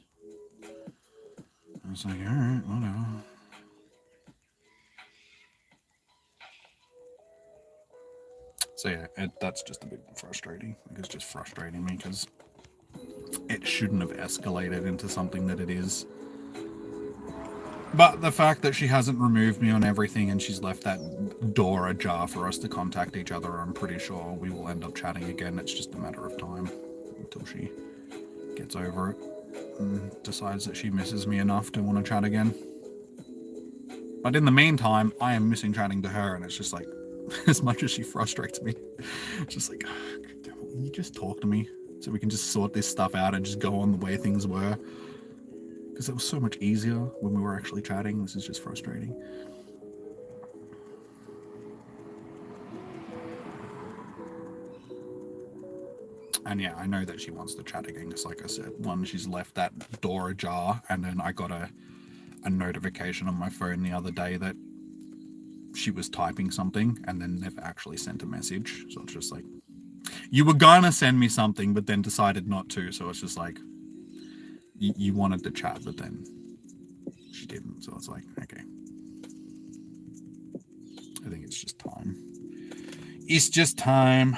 I was like, alright, whatever. So yeah, that's just a bit frustrating. Like, it's just frustrating me because it shouldn't have escalated into something that it is. But the fact that she hasn't removed me on everything and she's left that door ajar for us to contact each other, I'm pretty sure we will end up chatting again. It's just a matter of time until she gets over it and decides that she misses me enough to want to chat again. But in the meantime, I am missing chatting to her, and it's just like, as much as she frustrates me, it's just like, will you just talk to me so we can just sort this stuff out and just go on the way things were? Because it was so much easier when we were actually chatting. This is just frustrating. And yeah, I know that she wants to chat again, because like I said, one, she's left that door ajar, and then I got a notification on my phone the other day that she was typing something and then never actually sent a message. So it's just like, you were gonna send me something but then decided not to. So it's just like, you wanted to chat but then she didn't. So it's like, okay, I think it's just time. It's just time.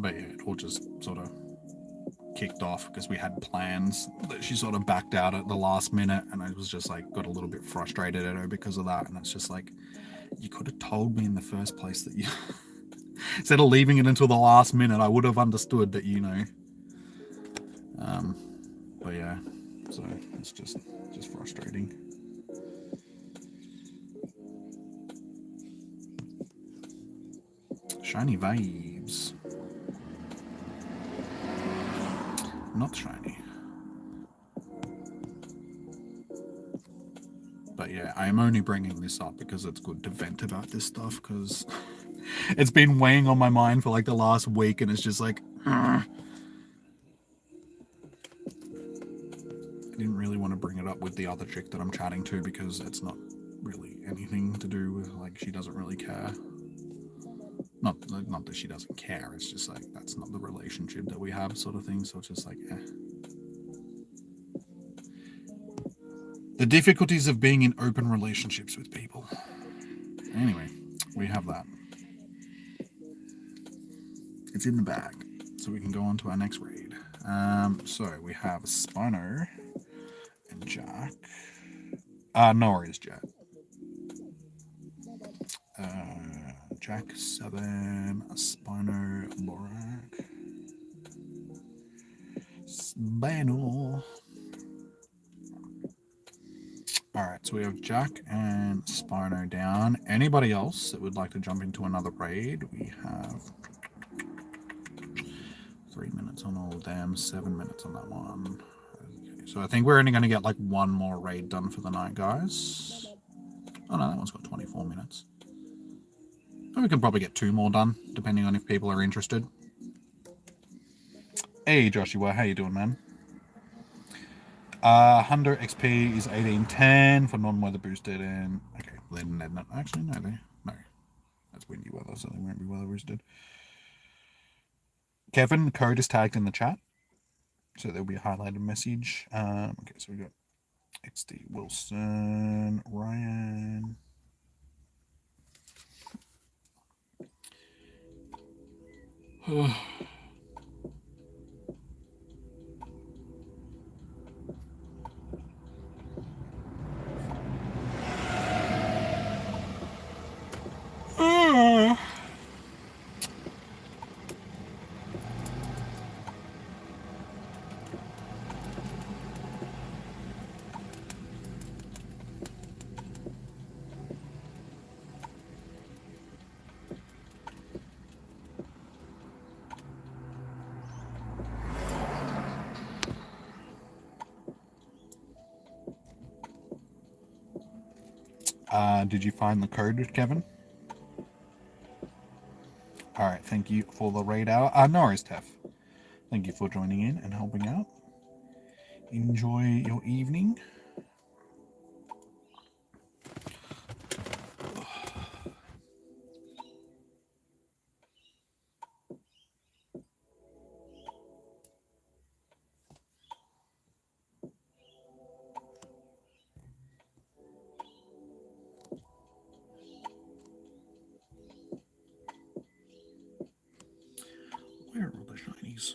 But yeah, it all just sort of kicked off because we had plans that she sort of backed out at the last minute, and I was just like, got a little bit frustrated at her because of that. And it's just like, You could have told me in the first place that you... Instead of leaving it until the last minute, I would have understood that, you know. But yeah, so it's just frustrating. Shiny vibes. Not shiny. But yeah, I'm only bringing this up because it's good to vent about this stuff, because it's been weighing on my mind for like the last week, and it's just like... I didn't really want to bring it up with the other chick that I'm chatting to, because it's not really anything to do with, like, she doesn't really care. Not that she doesn't care, it's just like, that's not the relationship that we have, sort of thing, so it's just like, eh. The difficulties of being in open relationships with people. Anyway, we have that. It's in the bag, so we can go on to our next raid. So we have Spino and Jack. No worries, Jack. Jack 7, Spino, Borak. Spino. Alright, so we have Jack and Spino down. Anybody else that would like to jump into another raid? We have 3 minutes on all of them, 7 minutes on that one. Okay, so I think we're only going to get like one more raid done for the night, guys. Oh no, that one's got 24 minutes. And we can probably get 2 more done, depending on if people are interested. Hey Joshua, how you doing, man? Hundo XP is 1810 for non-weather boosted, and okay, then actually no, that's windy weather, so they won't be weather boosted. Kevin, the code is tagged in the chat, so there'll be a highlighted message. Okay, so we got XD Wilson, Ryan. Did you find the code, Kevin? Alright, thank you for the raid hour. No worries, Tef. Thank you for joining in and helping out. Enjoy your evening. Where are all the shinies?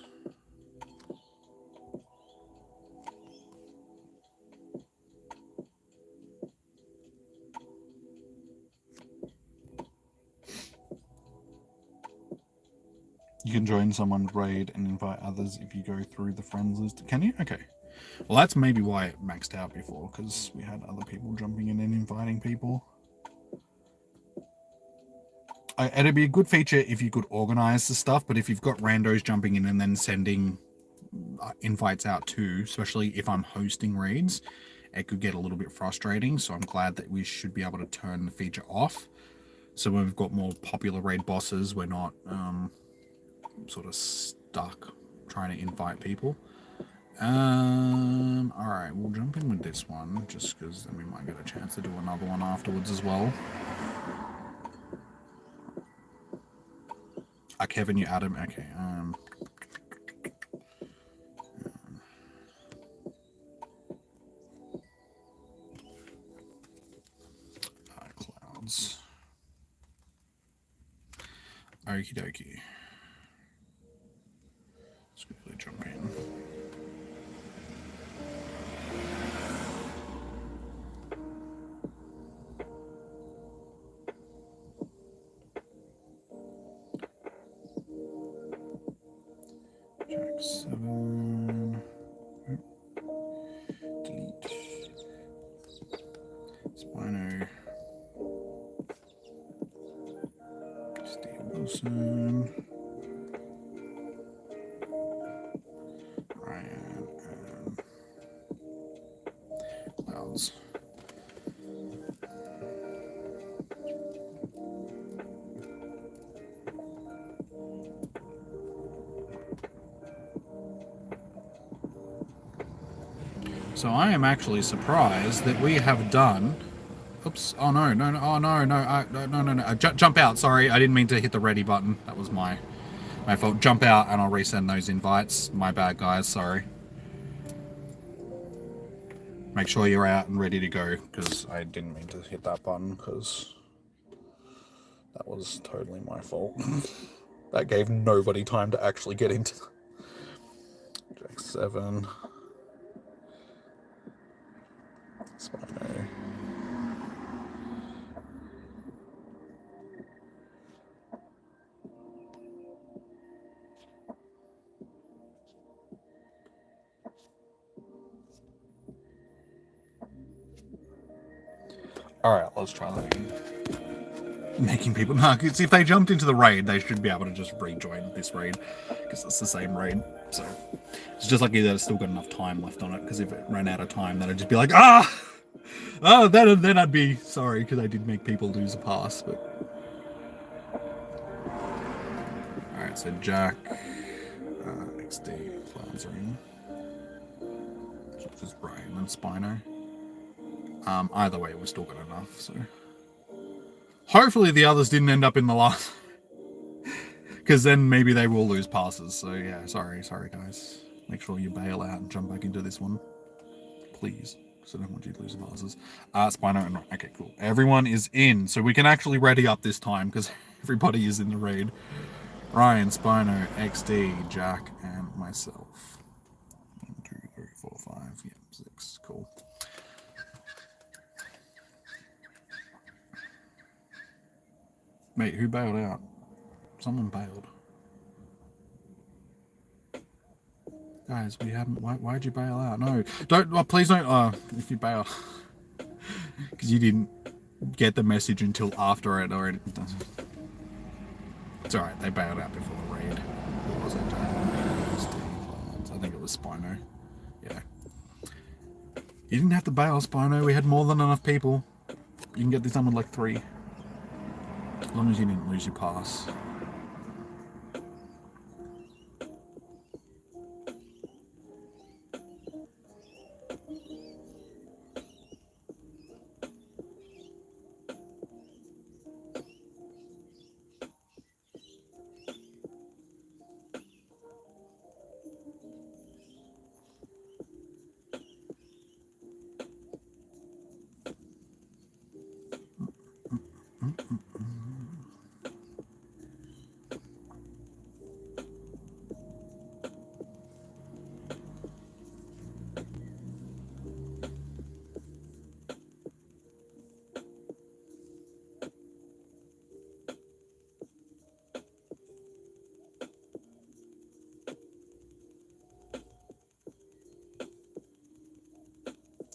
You can join someone's raid and invite others if you go through the friends list. Can you? Okay. Well, that's maybe why it maxed out before, because we had other people jumping in and inviting people. It'd be a good feature if you could organize the stuff, but if you've got randos jumping in and then sending invites out too, especially if I'm hosting raids, it could get a little bit frustrating. So I'm glad that we should be able to turn the feature off. So when we've got more popular raid bosses, we're not sort of stuck trying to invite people. All right, we'll jump in with this one just because then we might get a chance to do another one afterwards as well. Kevin, you Adam. Okay. Clouds. Okie dokie. Let's quickly jump in. 7. Delete. Spino. Steve Wilson. Ryan and Clouds. So I am actually surprised that we have done. Oops! Oh no! No! No! Oh no! No! No! Jump out! Sorry, I didn't mean to hit the ready button. That was my fault. Jump out, and I'll resend those invites. My bad, guys. Sorry. Make sure you're out and ready to go, because I didn't mean to hit that button, because that was totally my fault. That gave nobody time to actually get into Jack 7. Spino. Alright, let's try that again. Making people... No, because if they jumped into the raid, they should be able to just rejoin this raid, because it's the same raid. So it's just lucky that it's still got enough time left on it, because if it ran out of time, then I'd just be like, ah! Oh, then I'd be sorry, because I did make people lose a pass, but... Alright, so Jack... XD, Clouds Ring. Which is Brian and Spino. Either way, we've still got enough, so... Hopefully the others didn't end up in the last... Because then maybe they will lose passes, so yeah, sorry guys. Make sure you bail out and jump back into this one. Please, because I don't want you to lose the passes. Spino and... Okay, cool. Everyone is in, so we can actually ready up this time, because everybody is in the raid. Ryan, Spino, XD, Jack, and myself. 1, 2, 3, 4, 5, yeah, 6, cool. Mate, who bailed out? Someone bailed. Guys, we haven't... Why'd you bail out? No, don't... Oh, please don't... if you bail... Because you didn't get the message until after it, or it doesn't... It's alright, they bailed out before the raid. What was it? I think it was Spino. Yeah. You didn't have to bail, Spino. We had more than enough people. You can get this done with like 3. As long as you didn't lose your pass.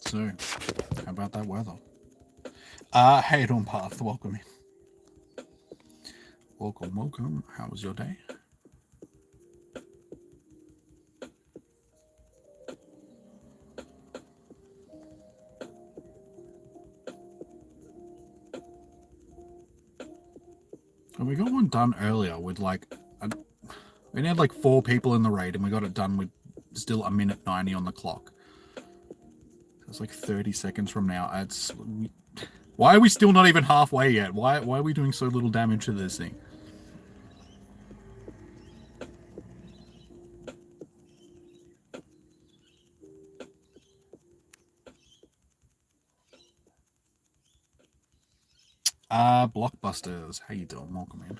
So, how about that weather? Hey, Dawn Path, welcome in. Welcome. How was your day? And we got one done earlier with like... we only had like 4 people in the raid, and we got it done with still 1:90 on the clock. It's like 30 seconds from now. Why are we still not even halfway yet? Why are we doing so little damage to this thing? Blockbusters. How you doing? Welcome in.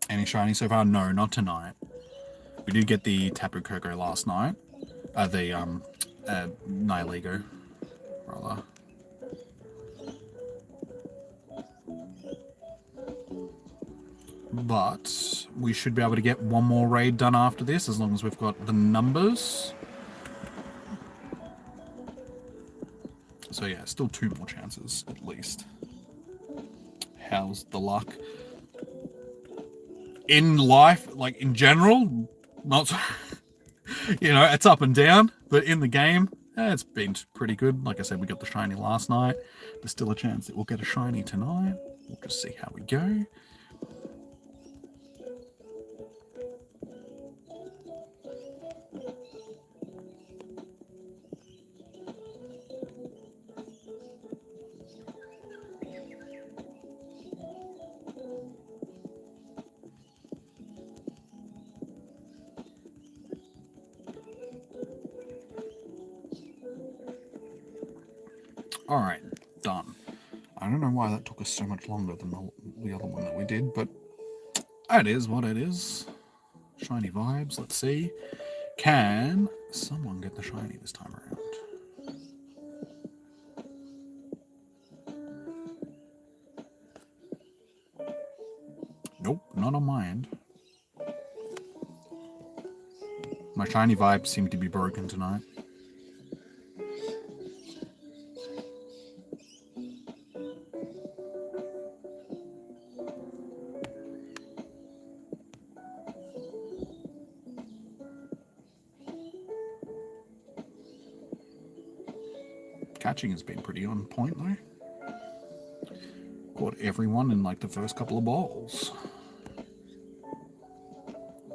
Any shiny so far? No, not tonight. We did get the Tapu Koko last night. The Nihilego, rather. but we should be able to get one more raid done after this, as long as we've got the numbers. So yeah, still 2 more chances, at least. How's the luck? In life, like in general, not so, you know, it's up and down, but in the game, it's been pretty good. Like I said, we got the shiny last night. There's still a chance that we'll get a shiny tonight. We'll just see how we go. Alright, done. I don't know why that took us so much longer than the other one that we did, but it is what it is. Shiny vibes, let's see. Can someone get the shiny this time around? Nope, not on my end. My shiny vibes seem to be broken tonight. Catching has been pretty on point though. Caught everyone in like the first couple of balls.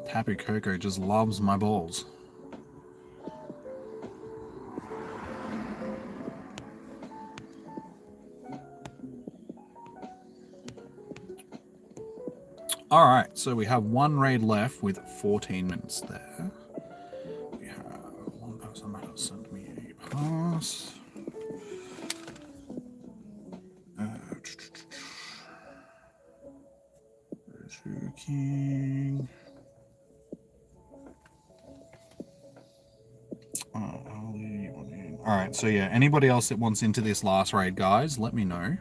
Tapu Koko just loves my balls. Alright, so we have one raid left with 14 minutes there. We have one person that has sent me a pass. King. Alright, so yeah, anybody else that wants into this last raid, guys, let me know.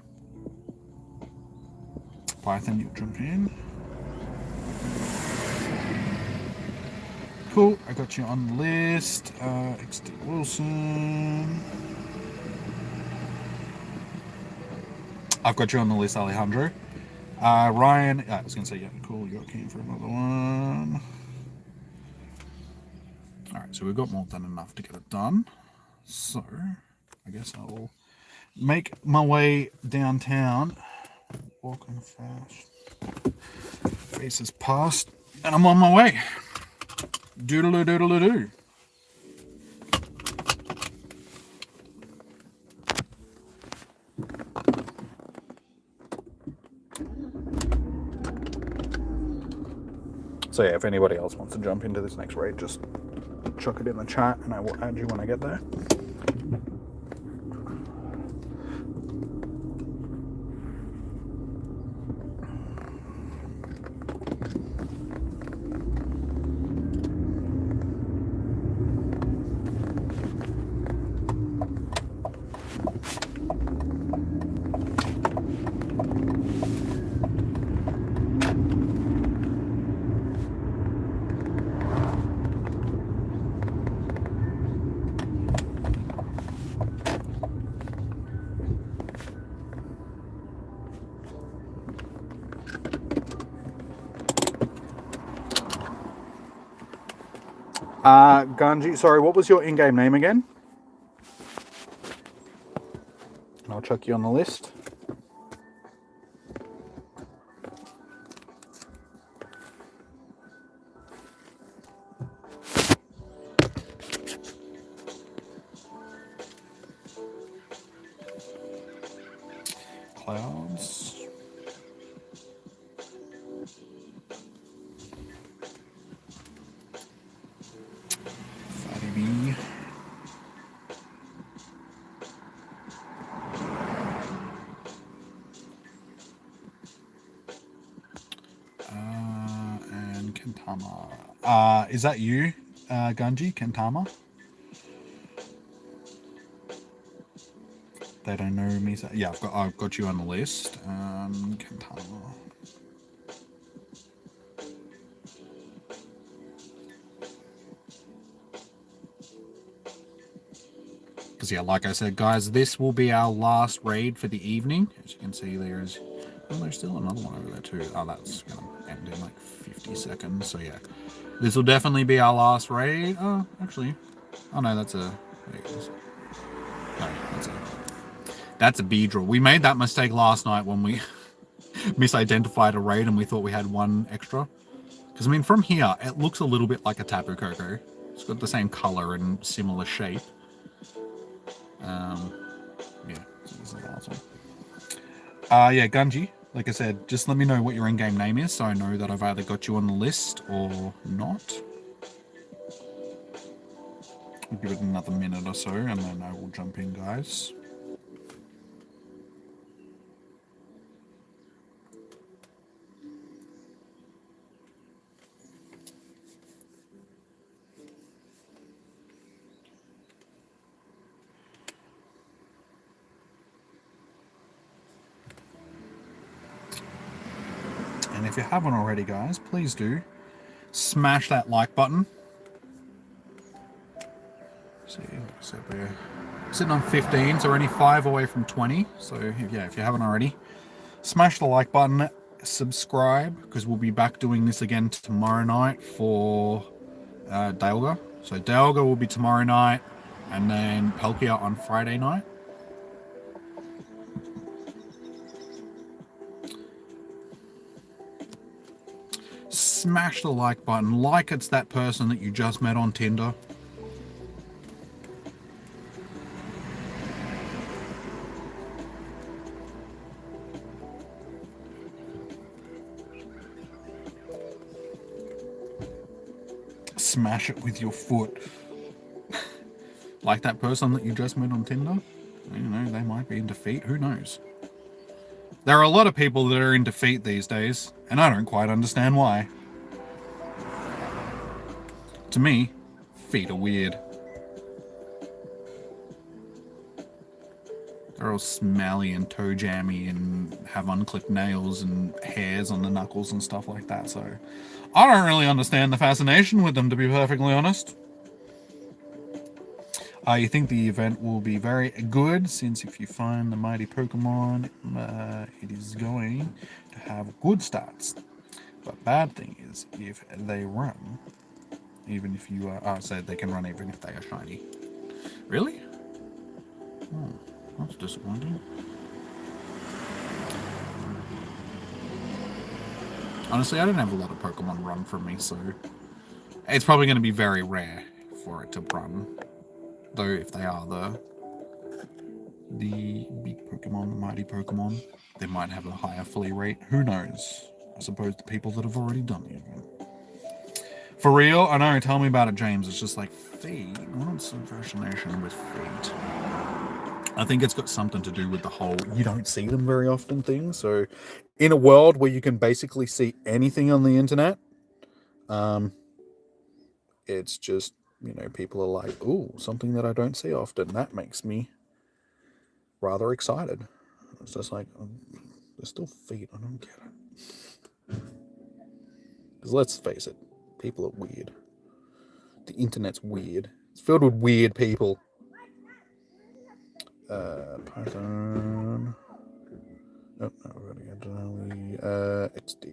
Python, you'll jump in. Cool, I got you on the list. XD Wilson. I've got you on the list, Alejandro. Ryan, I was going to say, yeah, cool, you got keen for another one. Alright, so we've got more than enough to get it done. So, I guess I'll make my way downtown. Walking fast. Faces past, and I'm on my way. Doodle doodle doo. So yeah, if anybody else wants to jump into this next raid, just chuck it in the chat and I will add you when I get there. Ganji, sorry, what was your in-game name again? And I'll chuck you on the list. Clouds. Fatty B. And Kentama. Is that you, Ganji? Kentama? They don't know me. So yeah, I've got you on the list. Kentama. Because, yeah, like I said, guys, this will be our last raid for the evening. As you can see, there's... Oh, there's still another one over there, too. Oh, that's going to end in, like, 50 seconds. So, yeah. This will definitely be our last raid. Oh, actually... Oh, no, that's a... There it is. No, that's a Beedrill. We made that mistake last night when we misidentified a raid and we thought we had one extra. Because, I mean, from here, it looks a little bit like a Tapu Koko. It's got the same color and similar shape. Yeah, so this is the last one. Yeah, Gunji, like I said, just let me know what your in-game name is so I know that I've either got you on the list or not. I'll give it another minute or so and then I will jump in, guys. And if you haven't already, guys, please do smash that like button. See, so we're sitting on 15, so we're only 5 away from 20. So yeah, if you haven't already, smash the like button, subscribe, because we'll be back doing this again tomorrow night for Dialga. So Dialga will be tomorrow night, and then Palkia on Friday night. Smash the like button, like it's that person that you just met on Tinder. Smash it with your foot. Like that person that you just met on Tinder. You know, they might be in defeat. Who knows? There are a lot of people that are in defeat these days, and I don't quite understand why. To me, feet are weird. They're all smelly and toe jammy and have unclipped nails and hairs on the knuckles and stuff like that, so I don't really understand the fascination with them, to be perfectly honest. You think the event will be very good, since if you find the mighty Pokemon, it is going to have good stats. But bad thing is, if they run, even if you are, so they can run even if they are shiny. Really? Oh, that's disappointing. Honestly, I don't have a lot of Pokemon run from me, so it's probably going to be very rare for it to run. Though if they are the big Pokemon, the mighty Pokemon, they might have a higher flea rate. Who knows? I suppose the people that have already done the event. For real? I know, tell me about it, James. It's just like, feet? What's the fascination with feet? I think it's got something to do with the whole you don't see them very often thing. So in a world where you can basically see anything on the internet, it's just, you know, people are like, ooh, something that I don't see often. That makes me rather excited. It's just like, they're still feet. I don't get it. Because let's face it, people are weird. The internet's weird. It's filled with weird people. Python. Nope, no, we're going to get to XD.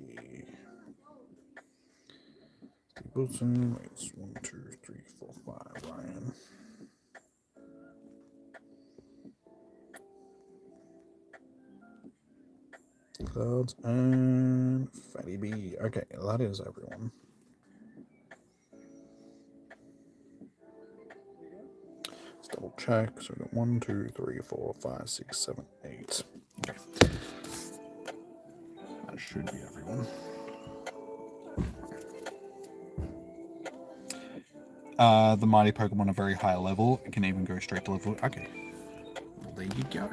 Wilson, it's 1, 2, 3, 4, 5, Ryan. Clouds and Fatty B. Okay, that is everyone. Let's double check. So we got 1, 2, 3, 4, 5, 6, 7, 8. Okay. That should be everyone. The mighty Pokemon are very high level. It can even go straight to level. Okay. Well, there you go.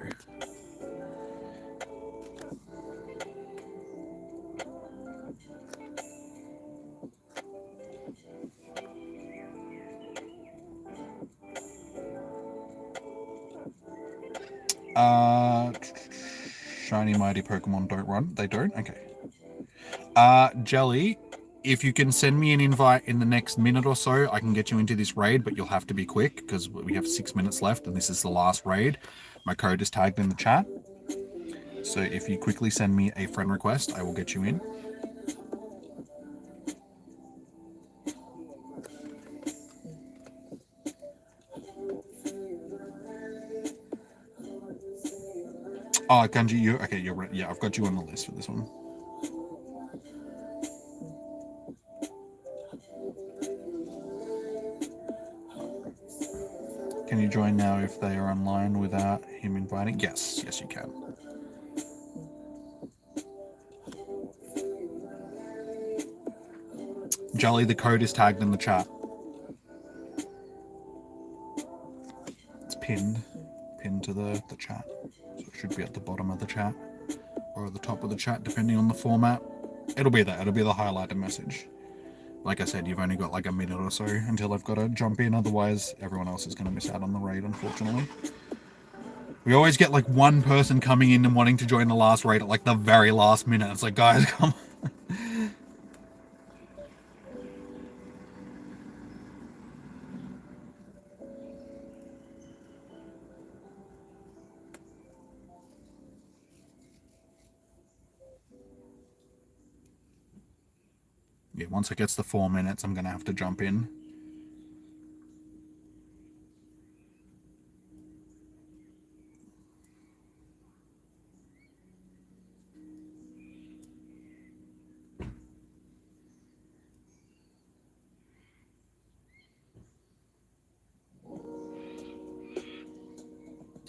Shiny mighty Pokemon don't run. They don't? Okay. Jelly, If you can send me an invite in the next minute or so, I can get you into this raid, but you'll have to be quick because we have 6 minutes left and this is the last raid. My code is tagged in the chat. So if you quickly send me a friend request, I will get you in. Oh, Ganji, you okay? You're right. Yeah, I've got you on the list for this one. Can you join now if they are online without him inviting? Yes, yes, you can. Jolly, the code is tagged in the chat. It's pinned to the chat. So it should be at the bottom of the chat or at the top of the chat, depending on the format. It'll be there. It'll be the highlighted message. Like I said, you've only got like a minute or so until I've got to jump in. Otherwise, everyone else is going to miss out on the raid, unfortunately. We always get like one person coming in and wanting to join the last raid at like the very last minute. It's like, guys, come on. Yeah, once it gets to 4 minutes, I'm going to have to jump in.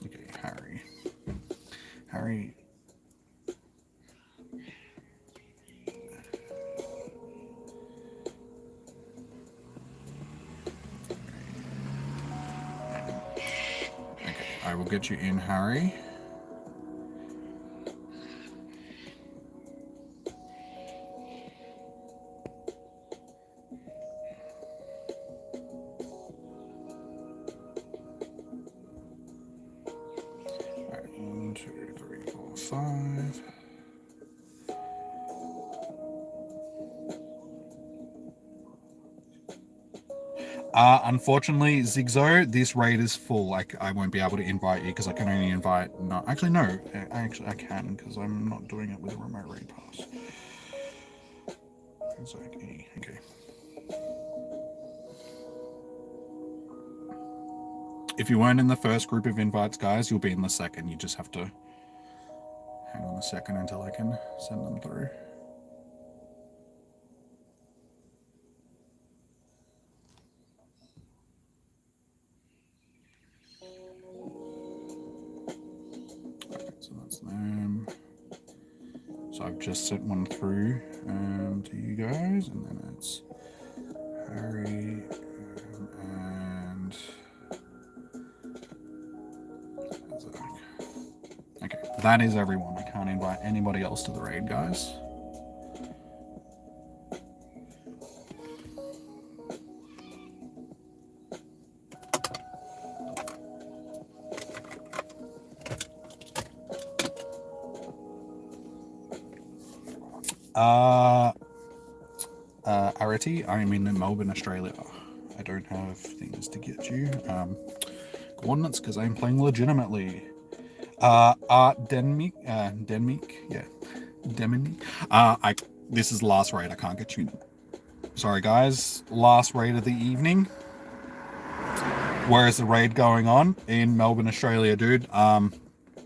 Okay, Harry. I will get you in, Harry. Alright, 1, 2, 3, 4, 5. Unfortunately, Zigzo, this raid is full. Like, I won't be able to invite you because I can only invite. No, actually, no. I can because I'm not doing it with a remote raid pass. It's like, okay. If you weren't in the first group of invites, guys, you'll be in the second. You just have to hang on a second until I can send them through. So that's them. So I've just sent one through to you guys, and then it's Harry and Zach. Okay, that is everyone. I can't invite anybody else to the raid, guys. Arity, I'm in Melbourne, Australia. I don't have things to get you. Coordinates because I'm playing legitimately. Denmeek, yeah, Deminique. This is the last raid. I can't get you. Sorry, guys. Last raid of the evening. Where is the raid going on? In Melbourne, Australia, dude.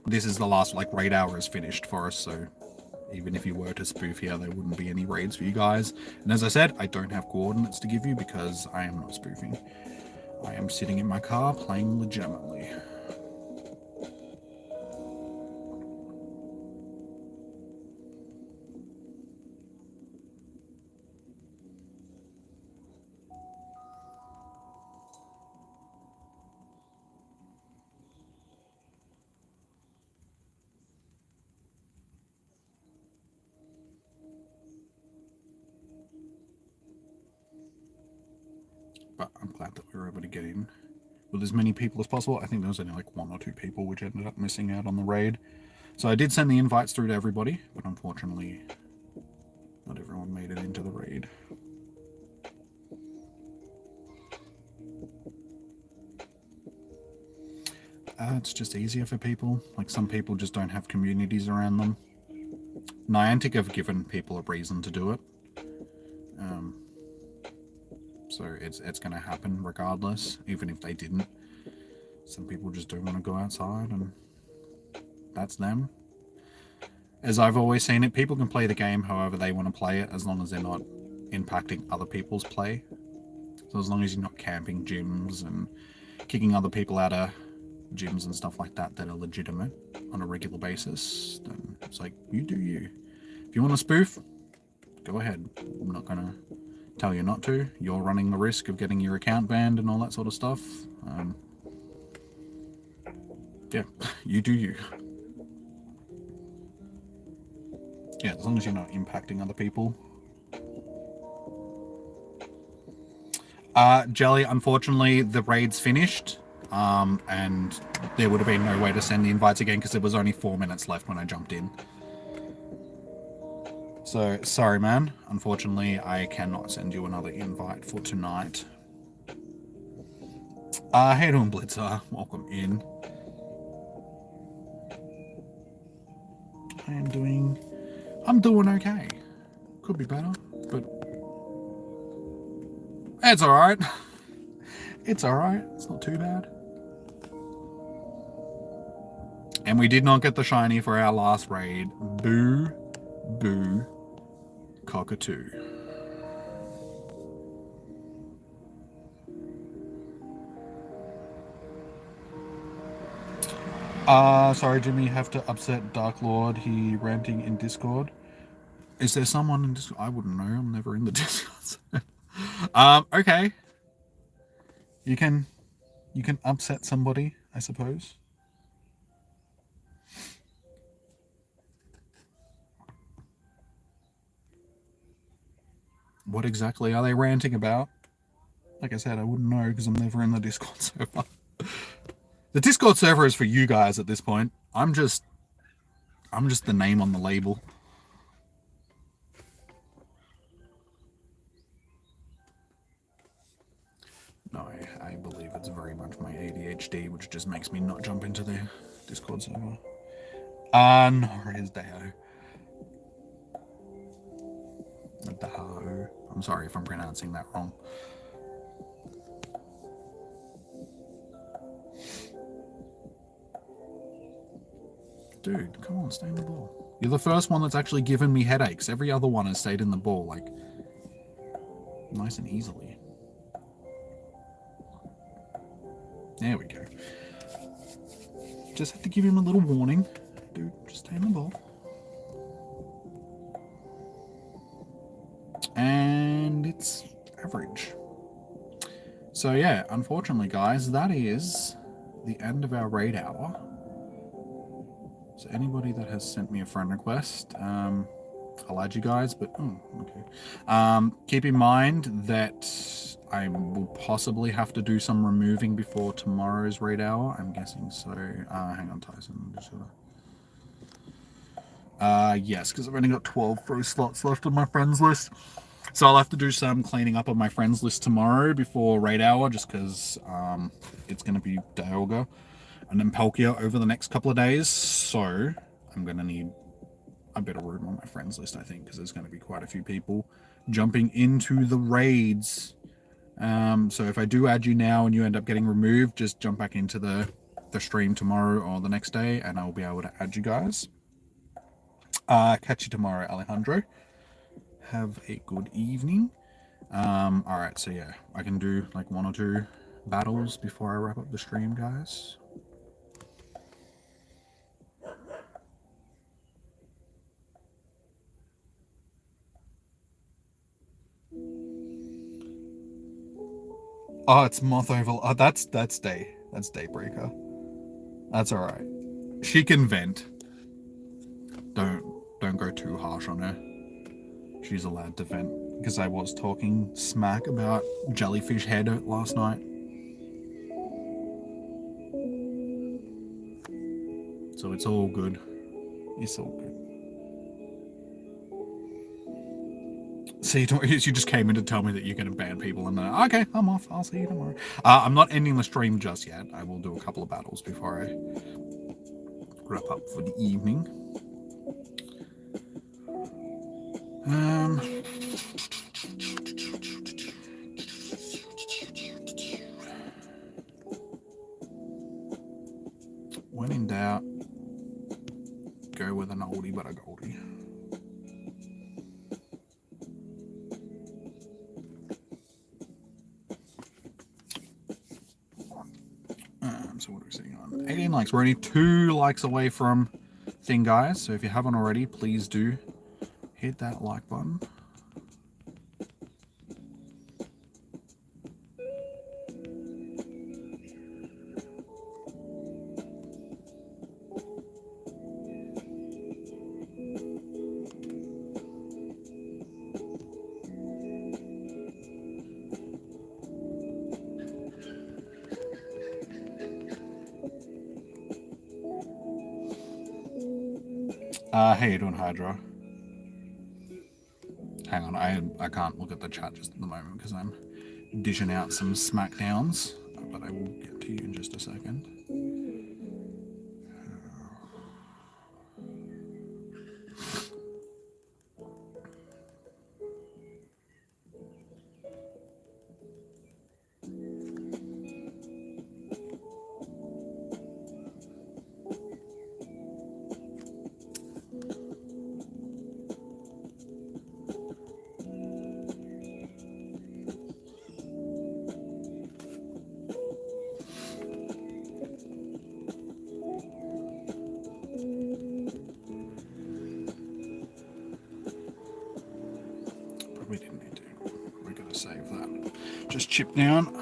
This is the last, like, raid hour is finished for us, so even if you were to spoof here, there wouldn't be any raids for you guys. And as I said, I don't have coordinates to give you because I am not spoofing. I am sitting in my car playing legitimately. But I'm glad that we were able to get in with as many people as possible. I think there was only like 1 or 2 people which ended up missing out on the raid. So I did send the invites through to everybody, but unfortunately not everyone made it into the raid. It's just easier for people. Like, some people just don't have communities around them. Niantic have given people a reason to do it. So it's going to happen regardless, even if they didn't. Some people just don't want to go outside, and that's them. As I've always seen it, people can play the game however they want to play it, as long as they're not impacting other people's play. So as long as you're not camping gyms and kicking other people out of gyms and stuff like that that are legitimate on a regular basis, then it's like, you do you. If you want to spoof, go ahead. I'm not going to tell you not to. You're running the risk of getting your account banned and all that sort of stuff. Yeah, you do you. Yeah, as long as you're not impacting other people. Jelly, unfortunately, the raid's finished. And there would have been no way to send the invites again because there was only 4 minutes left when I jumped in. So, sorry, man. Unfortunately, I cannot send you another invite for tonight. Hey doing, Blitzer. Welcome in. I'm doing okay. Could be better, but it's alright. It's alright. It's not too bad. And we did not get the shiny for our last raid. Boo. Boo. Cockatoo. Sorry, Jimmy, have to upset Dark Lord. He ranting in Discord. Is there someone in Discord? I wouldn't know. I'm never in the Discord. Okay. You can upset somebody, I suppose. What exactly are they ranting about? Like I said, I wouldn't know because I'm never in the Discord server. The Discord server is for you guys at this point. I'm just the name on the label. No, I believe it's very much my ADHD, which just makes me not jump into the Discord server. Nor is Dao. Dao. I'm sorry if I'm pronouncing that wrong. Dude, come on, stay in the ball. You're the first one that's actually given me headaches. Every other one has stayed in the ball, like, nice and easily. There we go. Just have to give him a little warning. Dude, just stay in the ball. And it's average. So yeah, unfortunately, guys, that is the end of our raid hour. So anybody that has sent me a friend request, I'll add you guys, but okay. Keep in mind that I will possibly have to do some removing before tomorrow's raid hour. I'm guessing so. Hang on, Tyson. Yes, because I've only got 12 free slots left on my friends list. So I'll have to do some cleaning up of my friends list tomorrow before raid hour, just because it's going to be Dialga and then Palkia over the next couple of days. So I'm going to need a bit of room on my friends list, I think, because there's going to be quite a few people jumping into the raids. So if I do add you now and you end up getting removed, just jump back into the stream tomorrow or the next day and I'll be able to add you guys. Catch you tomorrow, Alejandro. Have a good evening. Alright, so yeah, I can do like 1 or 2 battles before I wrap up the stream, guys. Oh, it's Moth Oval. Oh, that's Day. That's Daybreaker. That's alright. She can vent. Don't go too harsh on her. She's allowed to vent. Because I was talking smack about Jellyfish Head last night. So it's all good. It's all good. See you tomorrow. You just came in to tell me that you're going to ban people, and okay, I'm off. I'll see you tomorrow. I'm not ending the stream just yet. I will do a couple of battles before I wrap up for the evening. When in doubt, go with an oldie but a goldie. So what are we sitting on? 18 likes. We're only 2 likes away from thing, guys. So if you haven't already, please do hit that like button. How you doing, Hydra? Hang on, I can't look at the chat just at the moment because I'm dishing out some smackdowns, but I will get to you in just a second. We didn't need to. We're going to save that. Just chip down.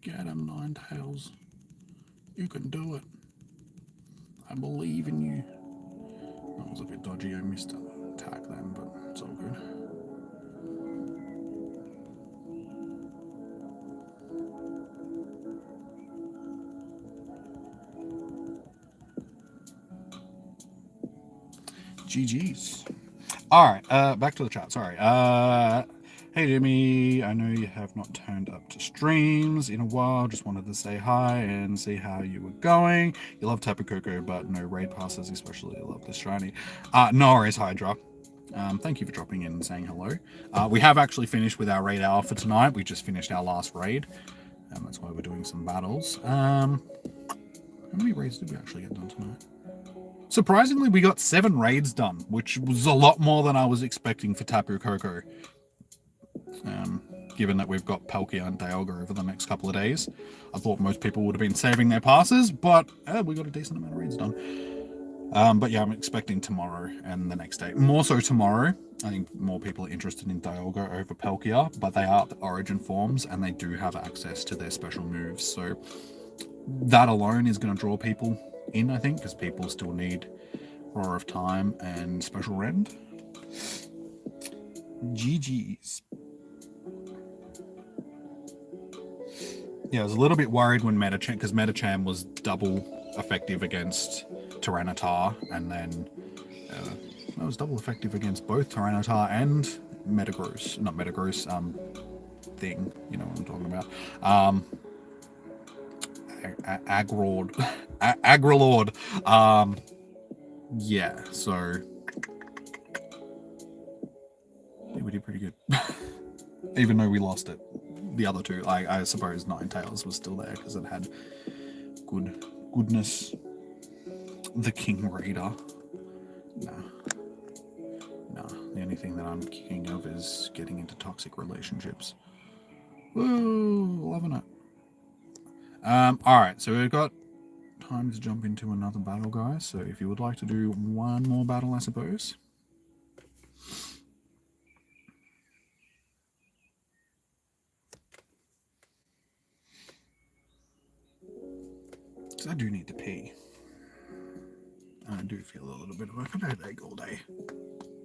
Get him, Ninetales. You can do it. I believe in you. That was a bit dodgy. I missed an attack then, but it's all good. GG's. All right, back to the chat. Sorry. Hey Jimmy, I know you have not turned up to streams in a while. Just wanted to say hi and see how you were going. You love Tapu Koko, but no raid passes, especially you love this shiny. No worries, Hydra. Thank you for dropping in and saying hello. We have actually finished with our raid hour for tonight. We just finished our last raid. That's why we're doing some battles. How many raids did we actually get done tonight? Surprisingly, we got 7 raids done, which was a lot more than I was expecting for Tapu Koko. Given that we've got Palkia and Dialga over the next couple of days. I thought most people would have been saving their passes, but we got a decent amount of raids done. But yeah, I'm expecting tomorrow and the next day. More so tomorrow. I think more people are interested in Dialga over Palkia, but they are the origin forms and they do have access to their special moves. So that alone is going to draw people in, I think, because people still need Roar of Time and Special Rend. GG's. Yeah, I was a little bit worried when Metacham, because Metacham was double effective against Tyranitar, and then it was double effective against both Tyranitar and Metagross. Not Metagross, thing, you know what I'm talking about. Agrolord. Yeah, so yeah, we did pretty good. Even though we lost it. The other two, I suppose Ninetales was still there because it had goodness. The King Raider. No. The only thing that I'm king of is getting into toxic relationships. Woo, loving it. Alright, so we've got time to jump into another battle, guys. So if you would like to do one more battle, I suppose. Because I do need to pee. And I do feel a little bit of a headache all day.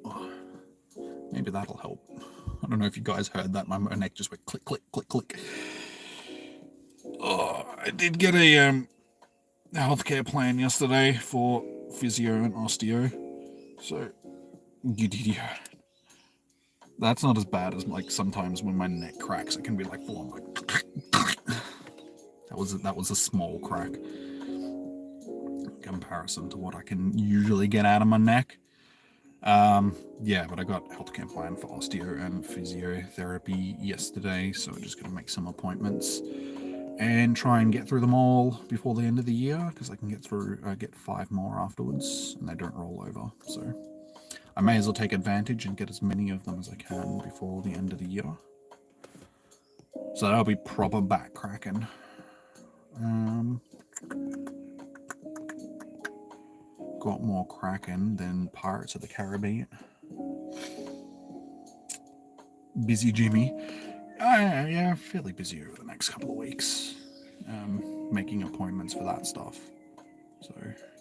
Oh, maybe that'll help. I don't know if you guys heard that. My neck just went click, click, click, click. Oh, I did get a healthcare plan yesterday for physio and osteo. So, you did hear. That's not as bad as like sometimes when my neck cracks. It can be like full on like. That was a small crack in comparison to what I can usually get out of my neck. Yeah, but I got healthcare plan for osteo and physiotherapy yesterday, so I'm just gonna make some appointments and try and get through them all before the end of the year, because I can get 5 more afterwards, and they don't roll over. So I may as well take advantage and get as many of them as I can before the end of the year. So that'll be proper back cracking. Got more cracking than Pirates of the Caribbean. Busy Jimmy. Yeah, fairly busy over the next couple of weeks. Making appointments for that stuff. So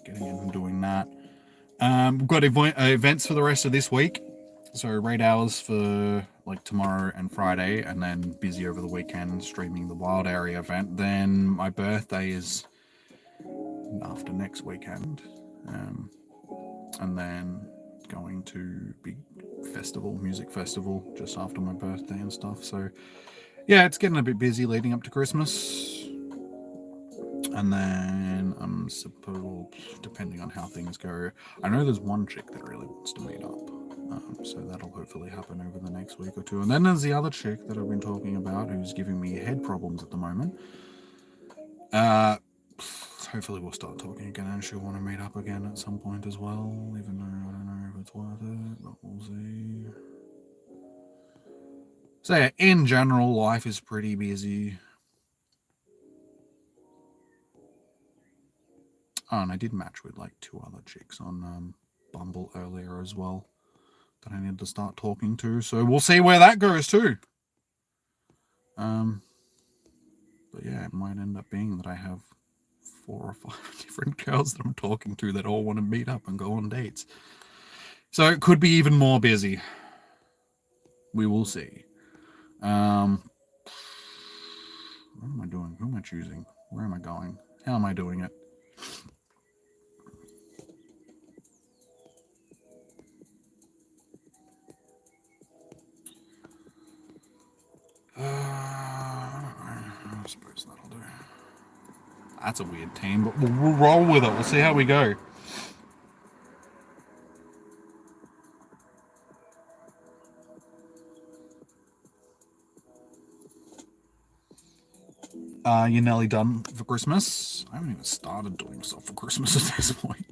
getting in and doing that. We've got events for the rest of this week. So raid hours for like tomorrow and Friday, and then busy over the weekend streaming the Wild Area event. Then my birthday is after next weekend. And then going to big music festival just after my birthday and stuff. So yeah, it's getting a bit busy leading up to Christmas. And then I'm supposed, depending on how things go, I know there's one chick that really wants to meet up. So that'll hopefully happen over the next week or two. And then there's the other chick that I've been talking about who's giving me head problems at the moment. Hopefully we'll start talking again and she'll want to meet up again at some point as well, even though I don't know if it's worth it, but we'll see. So yeah, in general, life is pretty busy. Oh, and I did match with like 2 other chicks on Bumble earlier as well that I need to start talking to, so we'll see where that goes too. But yeah, it might end up being that I have 4 or 5 different girls that I'm talking to that all want to meet up and go on dates. So it could be even more busy. We will see. What am I doing? Who am I choosing? Where am I going? How am I doing it? I suppose that'll do. That's a weird team, but we'll roll with it. We'll see how we go. You're nearly done for Christmas? I haven't even started doing stuff for Christmas at this point.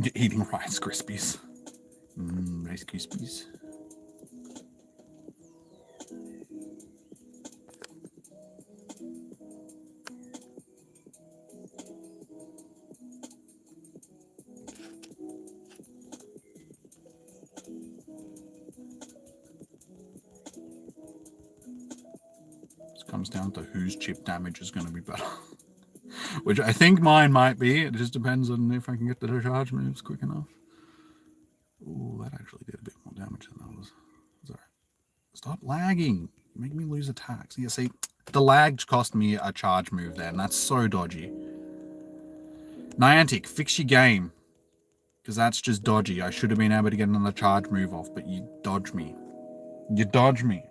You're eating Rice Krispies. Rice Krispies. This comes down to whose chip damage is going to be better. Which I think mine might be. It just depends on if I can get the charge moves quick enough. Ooh, that actually did a bit more damage than that was. Sorry. Stop lagging. You make me lose attacks. Yeah, see, the lag cost me a charge move there, and that's so dodgy. Niantic, fix your game. Because that's just dodgy. I should have been able to get another charge move off, but you dodge me. You dodge me.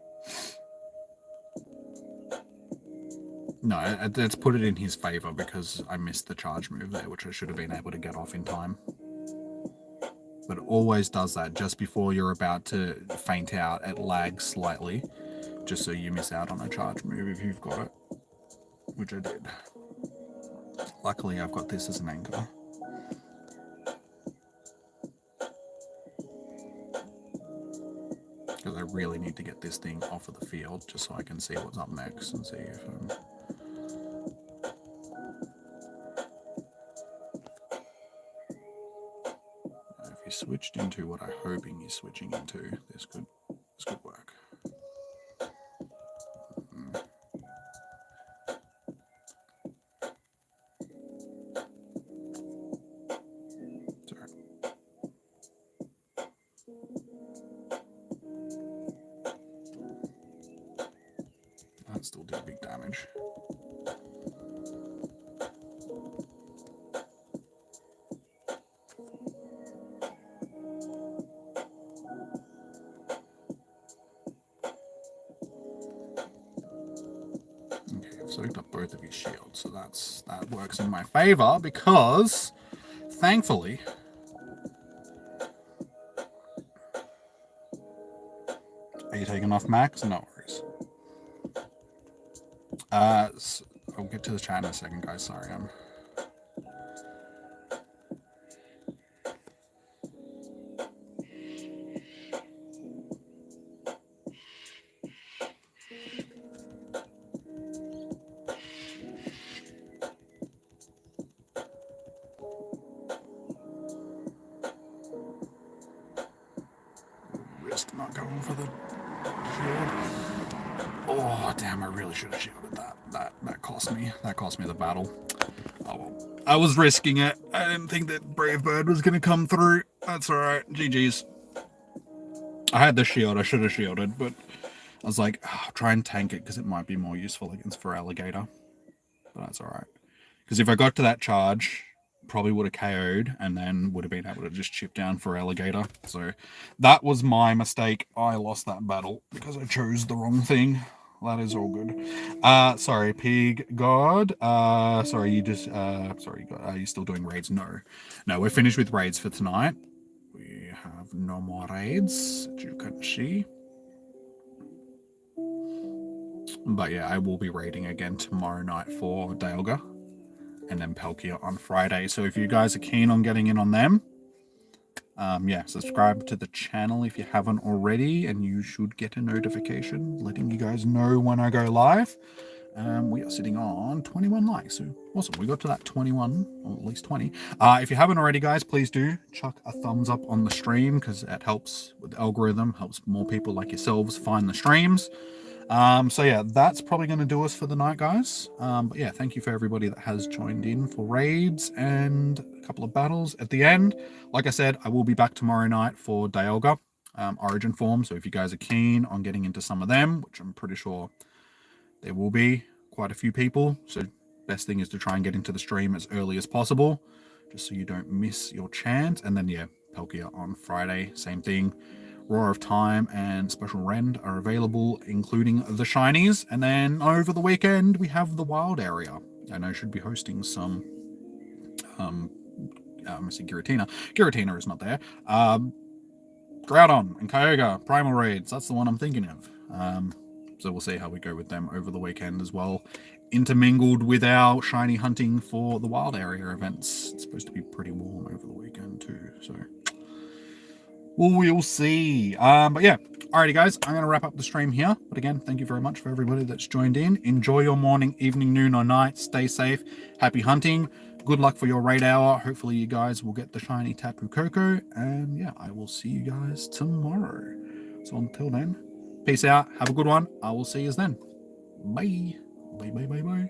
No, let's put it in his favor because I missed the charge move there, which I should have been able to get off in time. But it always does that just before you're about to faint out. It lags slightly, just so you miss out on a charge move if you've got it, which I did. Luckily, I've got this as an anchor. I really need to get this thing off of the field just so I can see what's up next and see if if he switched into what I'm hoping he's switching into, this could work. That still did big damage. Okay, I've soaked up both of his shields, so that works in my favor because, thankfully, are you taking off max? No worries. So I'll get to the chat in a second, guys. Sorry, I'm. Risk not going for the shield. Oh damn! I really should have shielded that. That cost me. That cost me the battle. Oh well. I was risking it. I didn't think that Brave Bird was going to come through. That's all right. GG's. I had the shield. I should have shielded, but I was like, I'll try and tank it because it might be more useful against for alligator. But that's all right. Because if I got to that charge, probably would have KO'd and then would have been able to just chip down for alligator. So that was my mistake. I lost that battle because I chose the wrong thing. That is all good. Sorry, Pig God. Sorry, you just sorry, are you still doing raids? No, we're finished with raids for tonight. We have no more raids, as you can see. But yeah, I will be raiding again tomorrow night for Dialga and then Palkia on Friday. So if you guys are keen on getting in on them, yeah, subscribe to the channel if you haven't already, and you should get a notification letting you guys know when I go live. We are sitting on 21 likes, so awesome. We got to that 21, or at least 20. If you haven't already, guys, please do chuck a thumbs up on the stream because it helps with the algorithm, helps more people like yourselves find the streams. So yeah, that's probably going to do us for the night, guys. But yeah, thank you for everybody that has joined in for raids and a couple of battles at the end. Like I said, I will be back tomorrow night for Dialga Origin form. So if you guys are keen on getting into some of them, which I'm pretty sure there will be quite a few people. So best thing is to try and get into the stream as early as possible, just so you don't miss your chance. And then yeah, Palkia on Friday, same thing. Roar of Time and Special Rend are available, including the shinies. And then over the weekend, we have the wild area. And I should be hosting some, I see Giratina. Giratina is not there. Groudon and Kyogre, Primal Raids. That's the one I'm thinking of. So we'll see how we go with them over the weekend as well. Intermingled with our shiny hunting for the wild area events. It's supposed to be pretty warm over the weekend too, so we'll see. But yeah, alrighty guys, I'm going to wrap up the stream here. But again, thank you very much for everybody that's joined in. Enjoy your morning, evening, noon, or night. Stay safe. Happy hunting. Good luck for your raid hour. Hopefully you guys will get the shiny Tapu Koko. And yeah, I will see you guys tomorrow. So until then, peace out. Have a good one. I will see you then. Bye. Bye, bye, bye, bye.